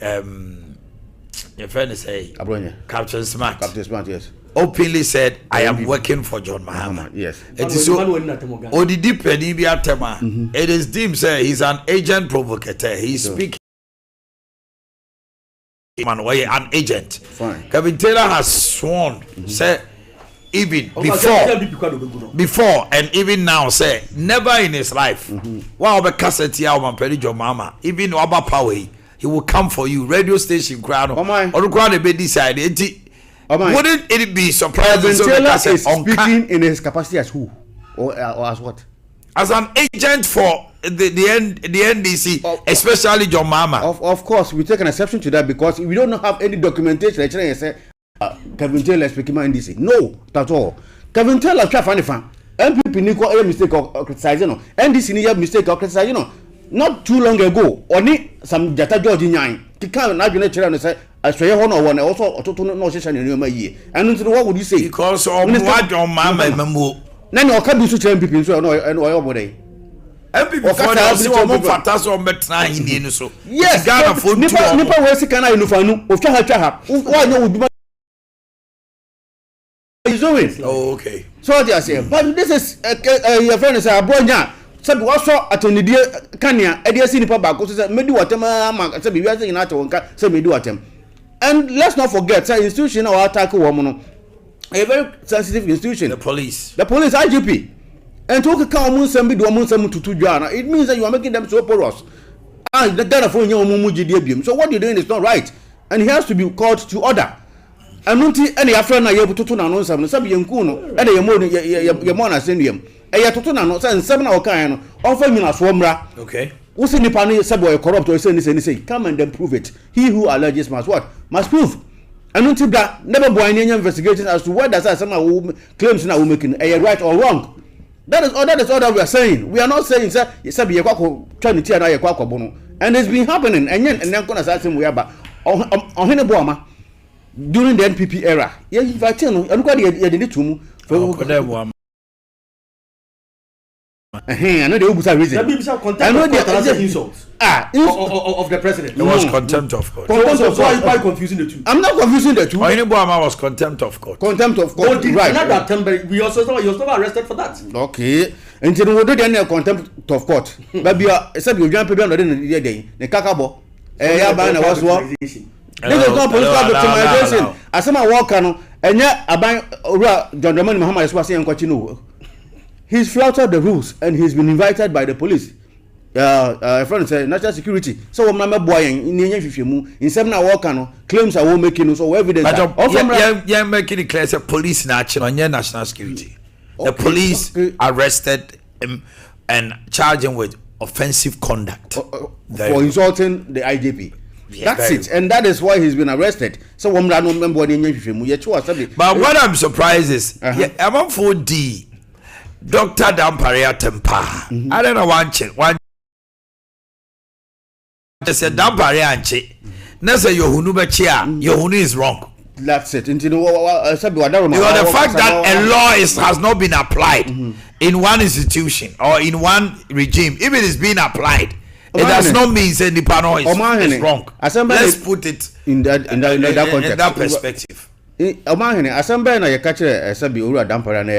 S1: your friend say Captain Smart,
S8: yes,
S1: openly said, I am working for John Mahama.
S8: Yes.
S1: It is so Odidi Penibia Tema. It is deemed say he's an agent provocateur. He's speaking an agent.
S8: Fine.
S1: Kevin Taylor has sworn, say even before and even now say never in his life. Wow, be cassette ya man pedi John Mahama. Even Oba Power. He will come for you. Radio station crowd. Or the crowd be decided. Wouldn't it be surprising?
S8: Taylor is speaking in his capacity as who? Or as what?
S1: As an agent for the NDC, especially John Mahama.
S8: Of course, we take an exception to that because we don't have any documentation. Say Kevin Taylor speaking my NDC. No, at all. Kevin Taylor try find fan. MPP Nico a mistake or criticizing. NDC ni a mistake or criticizing. Not too long ago, only some Jata George Nyan. Kika na adwene kire no say asweye ho no won also ototo no hyehyɛ ne nneɛma yie. And nti what would you say?
S1: Because what John Mahama memo.
S8: Na ne oka bi so kire MPP so no oyo bodai.
S1: MPP for the so mo fata so metra hini no so.
S8: Yes,
S1: Ghana for
S8: nipa we sika na inufa nu otwa ha wa nya oduma.
S1: Oh, okay.
S8: So what you say? But this is your friend say abonya. Sabi waso atonidie kania ediasi nipa ba ko say medi watem ama sabi wiase nyina to nka say medi watem. And let's not forget say institution na attack wo mo no a very sensitive institution,
S1: the police
S8: IGP, and to ka mo nsam bi do mo nsam tutu dwa na it means that you are making them so porous the Ghana for nyam mo gidie biem. So what you're doing is not right and he has to be called to order. And nunti ene ya friend na ye tutu na no nsam no sabi yenku no ene ye mo na senuam eya toto na no say nsem na okan no onfa nyina so mra.
S1: Okay.
S8: Who say nipa no say boy corrupt or say ni say come and then prove it. He who alleges must what? Must prove. And until that, never boy any investigations as to what does some claims now making right or wrong. That is all that we are saying. We are not saying sir trying to tear bono. And it's been happening and then gonna say we are but on Boama during the NPP era. Yeah, if I tell you, I'm quite to I know the Ubusa reason. I know the insults. Of the president.
S1: It was contempt of court.
S7: So are you quite confusing the two?
S8: I'm not confusing the two.
S1: Omanhene Yaw was contempt of court.
S8: Contempt of court.
S7: Right. We also saw you was arrested for that.
S8: Okay. And then we do the contempt of court. But you are except you jump on the day. The kakabo. Yabana was what? This is not political victimization. As some walk and yet Aban John Dramani Muhammad is saying continue. He's flouted the rules and he's been invited by the police. A friend said national security. So when my boy in 7 hour claims I won't making so evidence.
S1: Yeah, making it clear say police in action on your national security. The police arrested him and charged him with offensive conduct
S8: for insulting the IGP. Yeah, that's it, and that is why he's been arrested. So when I don't remember
S1: but what I'm surprised is I'm on 4D. Dr. Damparia Tempa. I don't know one said Damparia Anche. Nessa Yohunu Bachia, Yohunu is wrong.
S8: That's it. Because
S1: the fact that a law has not been applied in one institution or in one regime, if it is being applied, it does not mean that the panel is wrong. Let's put it in that context. In that perspective.
S8: Omanhene asamba na ye ka kire sabi owura dampara na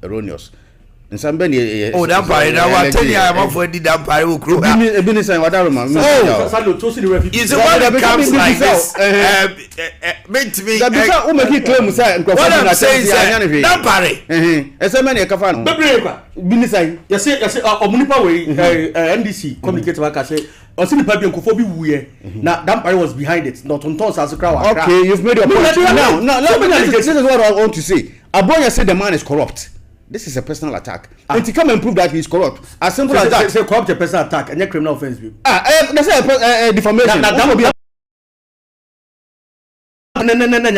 S8: erroneous nsamba ne
S1: dampara na wa tell am for di dampara wo kro
S8: ebi ni san wadaro ma
S7: salo to see the refuge
S1: is when it comes like this meant me
S8: that o make claim say
S1: what I'm saying is dampara
S8: esema ne kafa no
S7: bebre kwa bi ni san you say omunipa we NDC communicate wa ka say Osinipa bi nkofo bi wuye na dampare was behind it not on toss as crowd.
S8: Okay, you've made your point. Now this is what I want to say. Aboya said the man is corrupt. This is a personal attack. And to come and prove that he is corrupt. As simple as that.
S7: Say corrupt a personal attack and a criminal offense.
S8: That's a defamation.
S7: That will be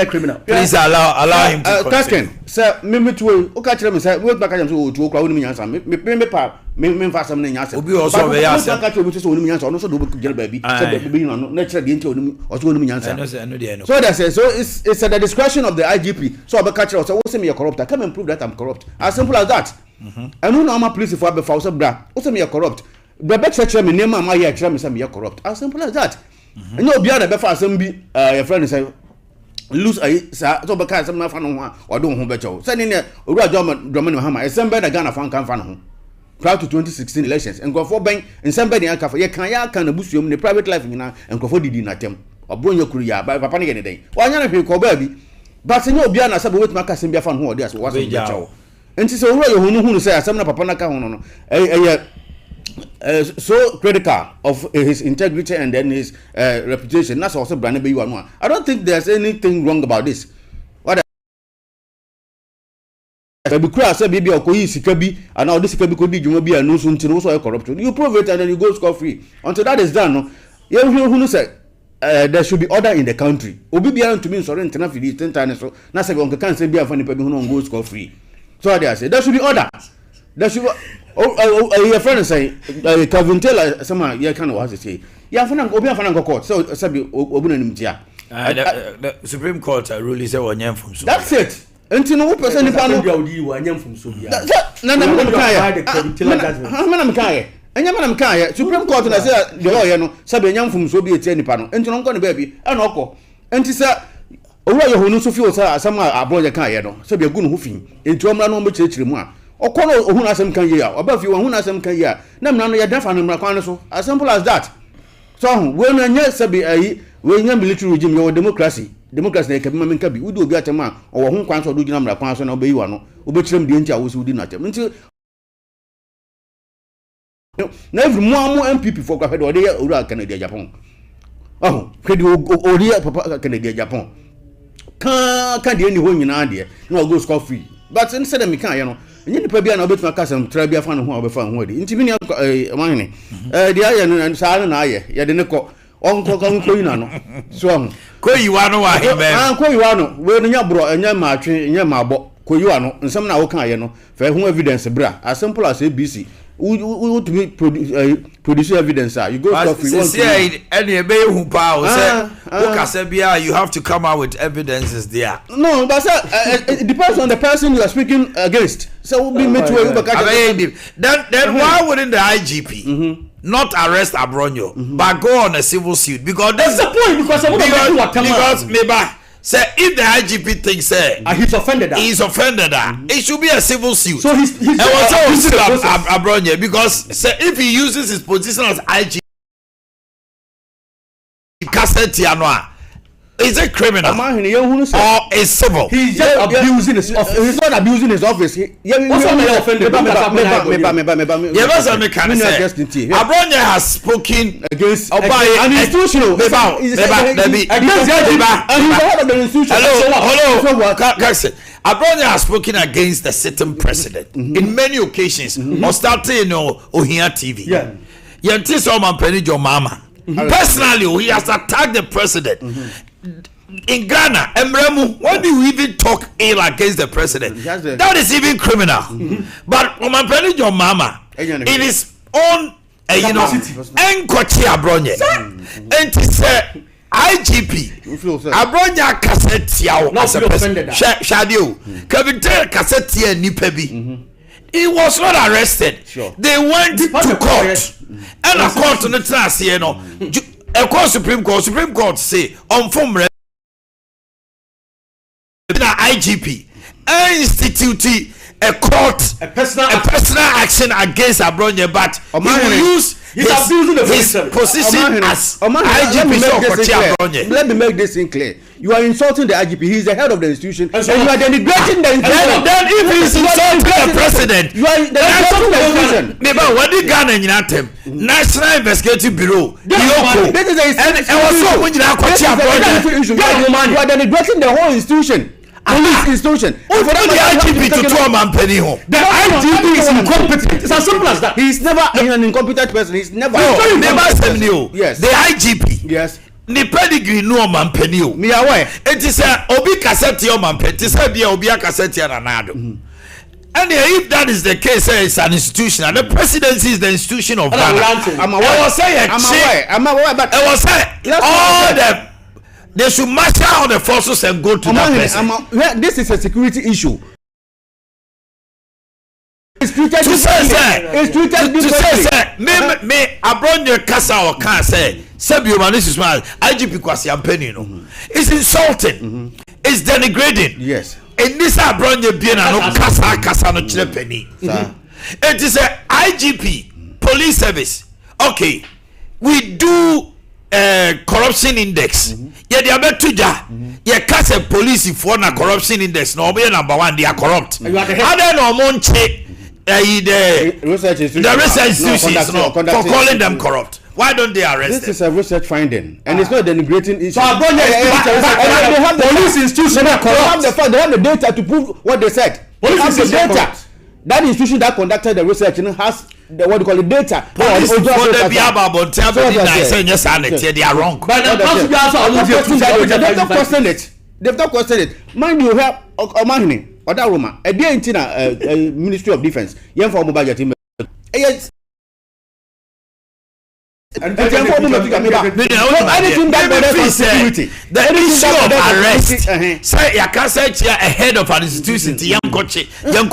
S7: criminal.
S1: Please allow him to
S8: continue. Sir, me too. Okay, tell me sir, we back am so to crowd me yansa. Me pa me fa sam na yansa.
S1: Obi also be yansa.
S8: Back obi so onimi yansa. No so do gel baby. Say baby no na tell the enti onimi also onimi yansa. So that's it. So it's at the discretion of the IGP. So I catch us. So say me corrupt. Come and prove that I'm corrupt. As simple as that. And no normal police for be for so bra. O say me corrupt. The better church me name am here tell me say me corrupt. As simple as that. And no obi na be fa asem bi your friend say lose so be say me fa no ho o do ho be chew. Say ne owura Dramani Muhammad esembe na Ghana fan kan fa no ho. Prior to 2016 elections and go for bank and somebody aka for ye kan na busuom ne private life nyina and go for didi na tem obronye kuru ya papa ne den wanya na hwe ko ba bi but se obi na sabe wetima aka sem bia fa no ho odi aso waso be chawo enti se owura ye hunu say asem na papa na ka ho no so critical of his integrity and then his reputation. That's also brand be you one. I don't think there's anything wrong about this. What be cry say baby okoyi sika bi and now this sika bi ko di dwuma bi anu so ntino so corrupt. You prove it and then you go score free. Until that is done no. You who say there should be order in the country. Obi bia ntumi nsore ntena fidi 10 times so na say on kan say bia fa nipa bi hu no go score free. So they say there should be order. There should your friend say Calvin Taylor someone you can what say. Ya fa na obi afa na court. So sabi obu na nimtia.
S1: The Supreme Court ruling say wonyam from so.
S8: That's it. Enti no person nipa no
S7: odi wanyam from so bia.
S8: Na mkaye. Enya mana mkaye. Supreme Court na say the lawyer no sabi enyam from so bia tie nipa no. Enti no nko ne ba bi. E na okọ. Enti sa owura ye honu so fi o sa asama abroje kan ye no. Sabi agu no hu fi. Enti omra no mo kirikiri mu a. Okọ no ohunu asem kan ye a. Oba fi ohunu asem kan ye a. Na mna no ye dafa no mra kwan so. As simple as that. So we no nya sabi ayi we nya military regime your democracy na ekabima menka bi wudi obi atema owo ho kwan so do gina mra kwan so na obeyi wa no obekirem de nti a wo so wudi na tem nti na every mo MPP for kwa de ya owura Canada Japan kwedi ori papa Canada Japan kan de ni ho nyina de na go score free but instead of me kan ye no nyi nipa bia na obetuma kasam tra bia fa no ho obefa ho de nti bi ni Omanhene de aye no sa na aye ye de ne ko onko ina no so
S1: koyiwa no wa hembe
S8: koyiwa no we no nya bro enya maatwe enya maabo koyiwa no nsem na wo kan ye no fa hu evidence bra as simple as ABC we to be produce evidence you go stuff you want
S1: to any be hu pa o say o ka say bia you have to come out with evidences there.
S8: No, but it depends on the person you are speaking against. So we'll be made to
S1: then why wouldn't the IGP not arrest Abronyo but go on a civil suit? Because that's the point. Because maybe say if the IGP thinks
S7: he's offended,
S1: it should be a civil suit.
S7: So he's
S1: Abronyo because say if he uses his position as IGP, is it criminal or is civil?
S7: He's just abusing his office.
S8: He's not abusing his office.
S1: Abronyo has spoken
S8: against
S1: an institutional.
S8: And he's the head of the institution.
S1: Hello. Abronyo has spoken against the sitting president in many occasions. Or starting Ohia TV. Yeah. Mama. Personally, he has attacked the president. In Ghana, Emremu, when do you even talk ill against the president? That is even criminal. But Omanhene Yaw mama, in his own, Enkochi Abronyo, and to say IGP, Abronyo cassette yaw as a president. Shadio, Kevin cassette nipebi. He was not arrested. Sure. They went to court. And a court on the trust, a court Supreme Court say on form IGP institute a court a personal action against Abronyo, but he will use his position as IGP.
S8: Let me make this clear. You are insulting the IGP. He is the head of the institution, and you are denigrating the institution.
S1: Then if he is insulting the president,
S8: you are insulting the institution.
S1: Maybe what the Ghana in National Investigative Bureau,
S8: this is you are denigrating the whole institution. Police institution.
S1: For the IGP to throw Omanhene home.
S7: The IGP is incompetent. It's as simple as that.
S8: He's never an incompetent person. He's never.
S1: Yes. The IGP.
S8: Yes.
S1: Ni pedigree no Omanhene.
S8: Me aware.
S1: It is obi cassette Omanhene. It is bia obi cassette Nanado. And if that is the case, it's an institution, and the presidency is the institution of Ghana.
S8: I'm aware. But
S1: I was saying all the. They should marshal all the forces and go to that person.
S8: This is a security issue. It's treated
S1: differently. Me Abronyo kasa or can say this is my IGP Kwasi Ampeni no. It's insulting. It's denigrating.
S8: Yes.
S1: And this Abronyo biena no kasa no chile penny. It is a IGP police service. Okay, we do corruption index. Yeah, they are better to yeah, cast a police for na corruption index. No, be number one. They are corrupt. Other no monche the research institutions for calling them corrupt. Why don't they arrest them?
S8: This is a research finding, and it's not denigrating issue.
S7: So they have the police institution corrupt.
S8: They have the data to prove what they said.
S7: Police institution data.
S8: That institution that conducted the research has the what do you call it data.
S1: They are wrong.
S7: But
S8: they've not questioned it. They've not questioned it. Mind you, have Omanhene or that woman a day in Ministry of Defense. Young for mobile team.
S1: And anything that borders security, the issue of arrest. Say you can say a head of an institution, young coach, then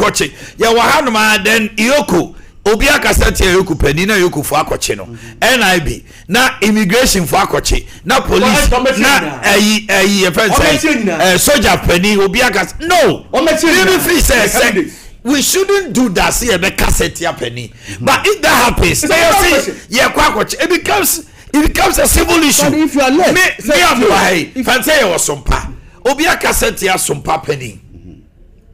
S1: Iyoko. Obia kasete yoku penina yoku for akwache no NIB na immigration for akwache na police na soldier penny obia kas no even free say we shouldn't do that see a cassette penny but if that happens it becomes a civil issue.
S8: But if you are led
S1: me fancy was Sompa obia cassette Sompa penny.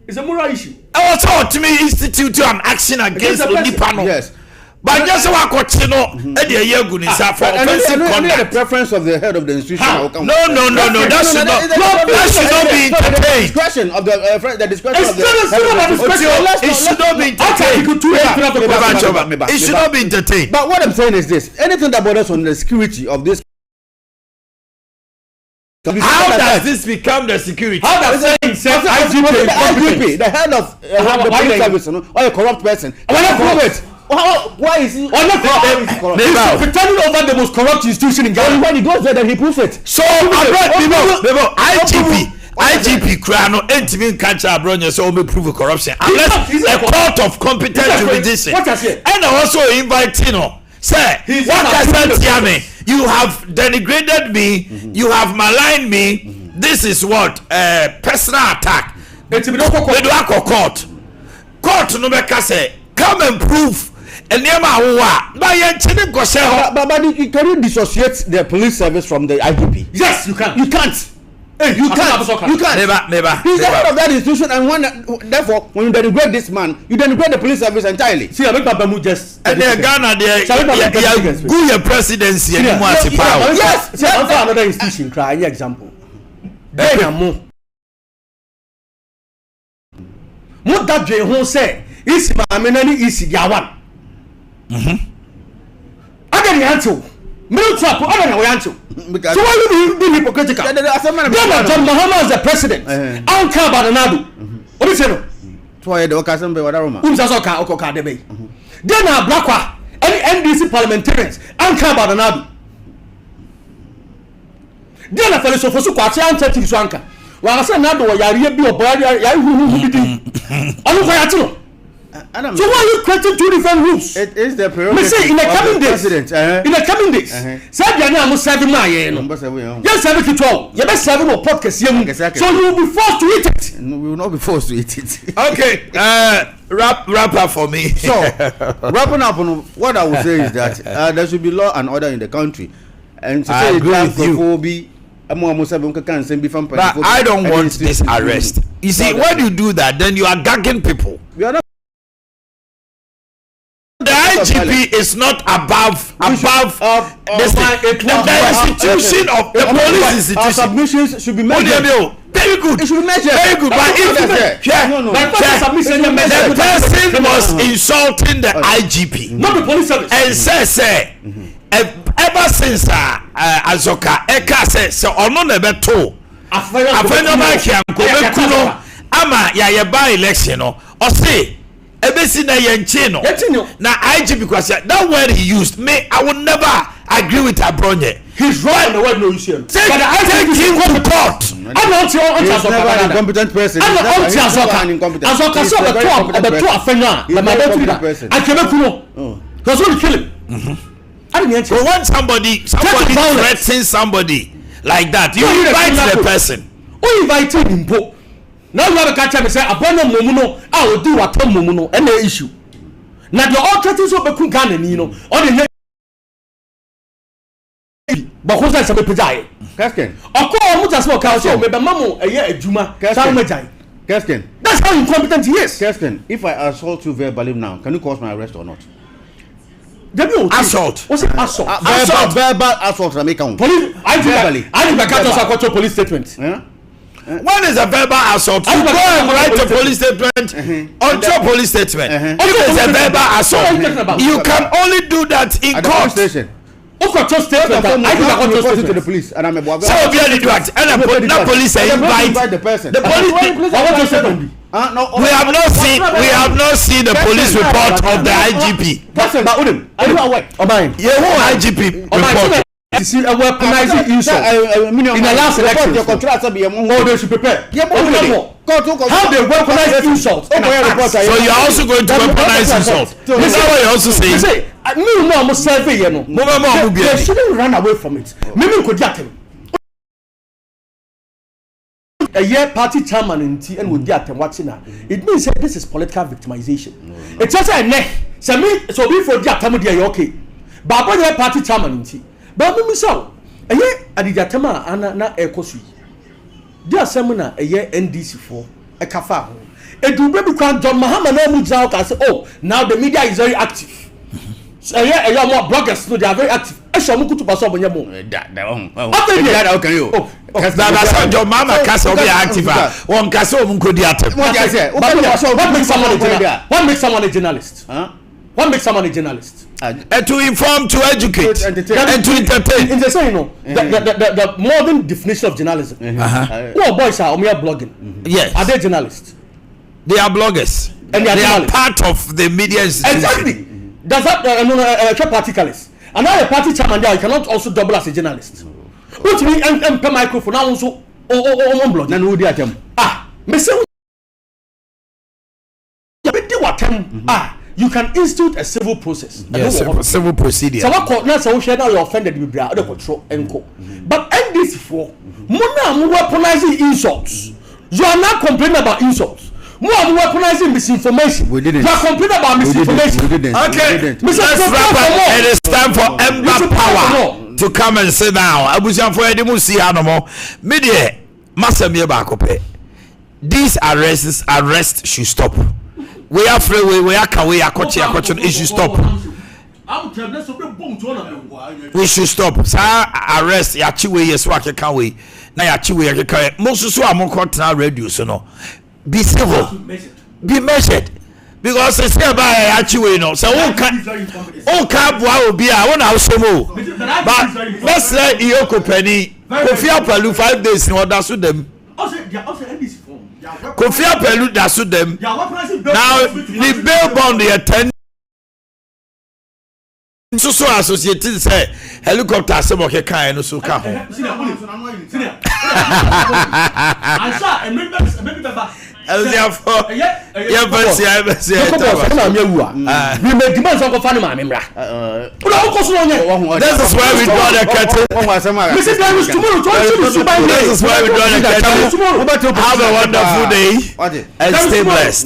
S7: It's a moral issue.
S1: I was told to me institute an action against the panel.
S8: Yes.
S1: But just so I continue, for offensive conduct.
S8: The preference of the head of the institution.
S1: No. That should not be entertained.
S8: Discretion of the discretion of the
S1: it should not be entertained. It should not be entertained.
S8: But what I'm saying is this: anything that borders on the security of this
S1: How does this become the security?
S8: How does IGP, the head of the police service, or a corrupt person? Why is he?
S7: Pretending over the most corrupt institution in Ghana.
S8: When he goes there, then he proves it.
S1: So IGP Krano ain't even catch a bronze so me prove corruption unless a court of competent jurisdiction. And also invite say what I me, you have denigrated me, you have maligned me. This is what personal attack. Court no make say come and prove. And
S8: but can you dissociate the police service from the IGP?
S7: Yes, you can.
S8: You can't. You can't.
S1: Never.
S8: He's the head of that institution, and therefore, when you denigrate this man, you denigrate the police service entirely.
S7: See, I make Babamu just.
S1: And then Ghana, your presidency anymore.
S7: Yes. See, I'm for another institution. Try an example. Then I'm more. What that Jay Ho say is my amenity is Yawan. I get the answer. Milk trap, I don't know the answer. So why would you be hypocritical? Then John Mahama is the president. I don't care about another. What is it?
S8: Why the Okasan be Wadaroma?
S7: Who's also Oka debate? Then our Blackwa, any NDC parliamentarians, I don't care about another. Then a fellow so for Sukwati and Tati Swanka. While I said Nado, Yari be a boy, who did. I don't know. So why are you creating two different rules?
S8: It is the prerogative
S7: in the coming days.
S8: In
S7: the coming days. Say I'm 7 million. Yes, 7 you best 7 or podcast. So you will be forced to eat it.
S8: No, we will not be forced to eat it.
S1: Okay. Wrap up for me.
S8: So wrapping up on what I would say is that there should be law and order in the country. And to say
S1: agree with you.
S8: But
S1: I don't want this arrest. You see, when you do that, then you are gagging people.
S8: We are not.
S1: The IGP is not above the institution of the police institution.
S8: Our submissions should be measured.
S1: Very good.
S8: It should be measured.
S1: Very good. But if the person was insulting the IGP,
S7: not the police service,
S1: and say, ever since Azoka Eka say ono nebe to afenyo ba kianko be kuno ama ya by election no o say ebesi na yenche no na IGP because that word he used me I would never agree with Abronye.
S7: He's wrong on the word no issue.
S1: But I take him to court.
S7: I'm not your
S8: never an incompetent person.
S7: I'm not Azoka so the two afenyo the madam I came kuno because we kill him.
S1: But when somebody threatens somebody like that, you invite the person.
S7: Who invited him? Now you have a catch and say, "Abono momuno, I will do what momuno." Any issue? Now the all threats of the Ghana, you know, or the but who's that? Somebody pejai.
S8: Kasken.
S7: Of course, I'm just walking out. So maybe Mamu a year Juma.
S8: Kasken.
S7: That's how incompetent he is.
S8: Kasken. If I assault you verbally now, can you cause my arrest or not?
S1: Assault.
S7: What's it assault?
S8: Verbal assault. I make count.
S7: Police. I think I can't also a police statement.
S8: Yeah.
S1: When is a verbal assault? You go and write a police statement on your police statement. If it's a verbal assault, you can only do that in court.
S8: Station.
S7: Okay, just statement. I think I got
S8: to the police, and I'm a
S1: so if you do that, and the police invite
S8: the person.
S1: The police.
S8: No,
S1: we have not seen the police report of the IGP.
S7: Person, but
S1: you IGP report.
S7: You see a weaponizing insult in the last election. Oh, they should prepare. How they weaponize insults.
S1: So you're also going to weaponize insults. This is what you're also saying.
S7: You say, no, I'm serving you. They shouldn't run away from it. Maybe could get him. A year party chairman in T and would get watching now. It means that this is political victimization. It's just a neck. So we for the Atamudia, okay. But when you're party chairman in T. But me so, a year at the Atama and na Ekosui. There are some a year NDC for a kafa. A do baby crown John Mahama no moves out and say, oh, now the media is very active. So a year more bloggers, no, they are very active. I shall move to Basso when you're more.
S8: Okay, you.
S1: That's your mama castle be active. One castle could be active.
S7: What makes someone a journalist? What makes someone a journalist? What makes someone a journalist?
S1: To inform, to educate, and to entertain.
S7: In the same, the modern definition of journalism. Who boys are blogging?
S1: Yes.
S7: Are they journalists?
S1: They are bloggers.
S7: And they
S1: are part of the media institution.
S7: Exactly. Does that party callers? And now a party chairman there, you cannot also double as a journalist. What mean MP microphone now also blog.
S8: Then who did them?
S7: Me say you can institute a civil process.
S1: Yes, civil procedure.
S7: So what court now say share now you offended with bra the control enco. But NDC for more weaponizing insults. You are not complaining about insults. More weaponizing misinformation.
S8: We didn't.
S7: You are complaining about misinformation.
S8: We didn't.
S1: Okay. Let's wrap up. It is time for Ember Power to come and sit down. Abusian for Edimusi Anomo. Media Masamia Bakope. These arrests should stop. We are free, we are Kawe, it should stop. We should stop. Sa arrest Yachiwe Yeswaka Kawe. Na Yachiwe Yakawe. Most of them are now reduced. No, be civil, be measured. Because it's here by Yachiwe. No, so all can't will be I want to more. But let's say Iyoko Penny, Kofi Palu 5 days in order to them. Kofi Apelu that suit them. Now the bail bond they attend. So associated say helicopter say okay kind no so ka ho. We may demand some fan ma memra. This is why we draw the curtain. This is why we draw the curtain. Have a wonderful day and stay blessed.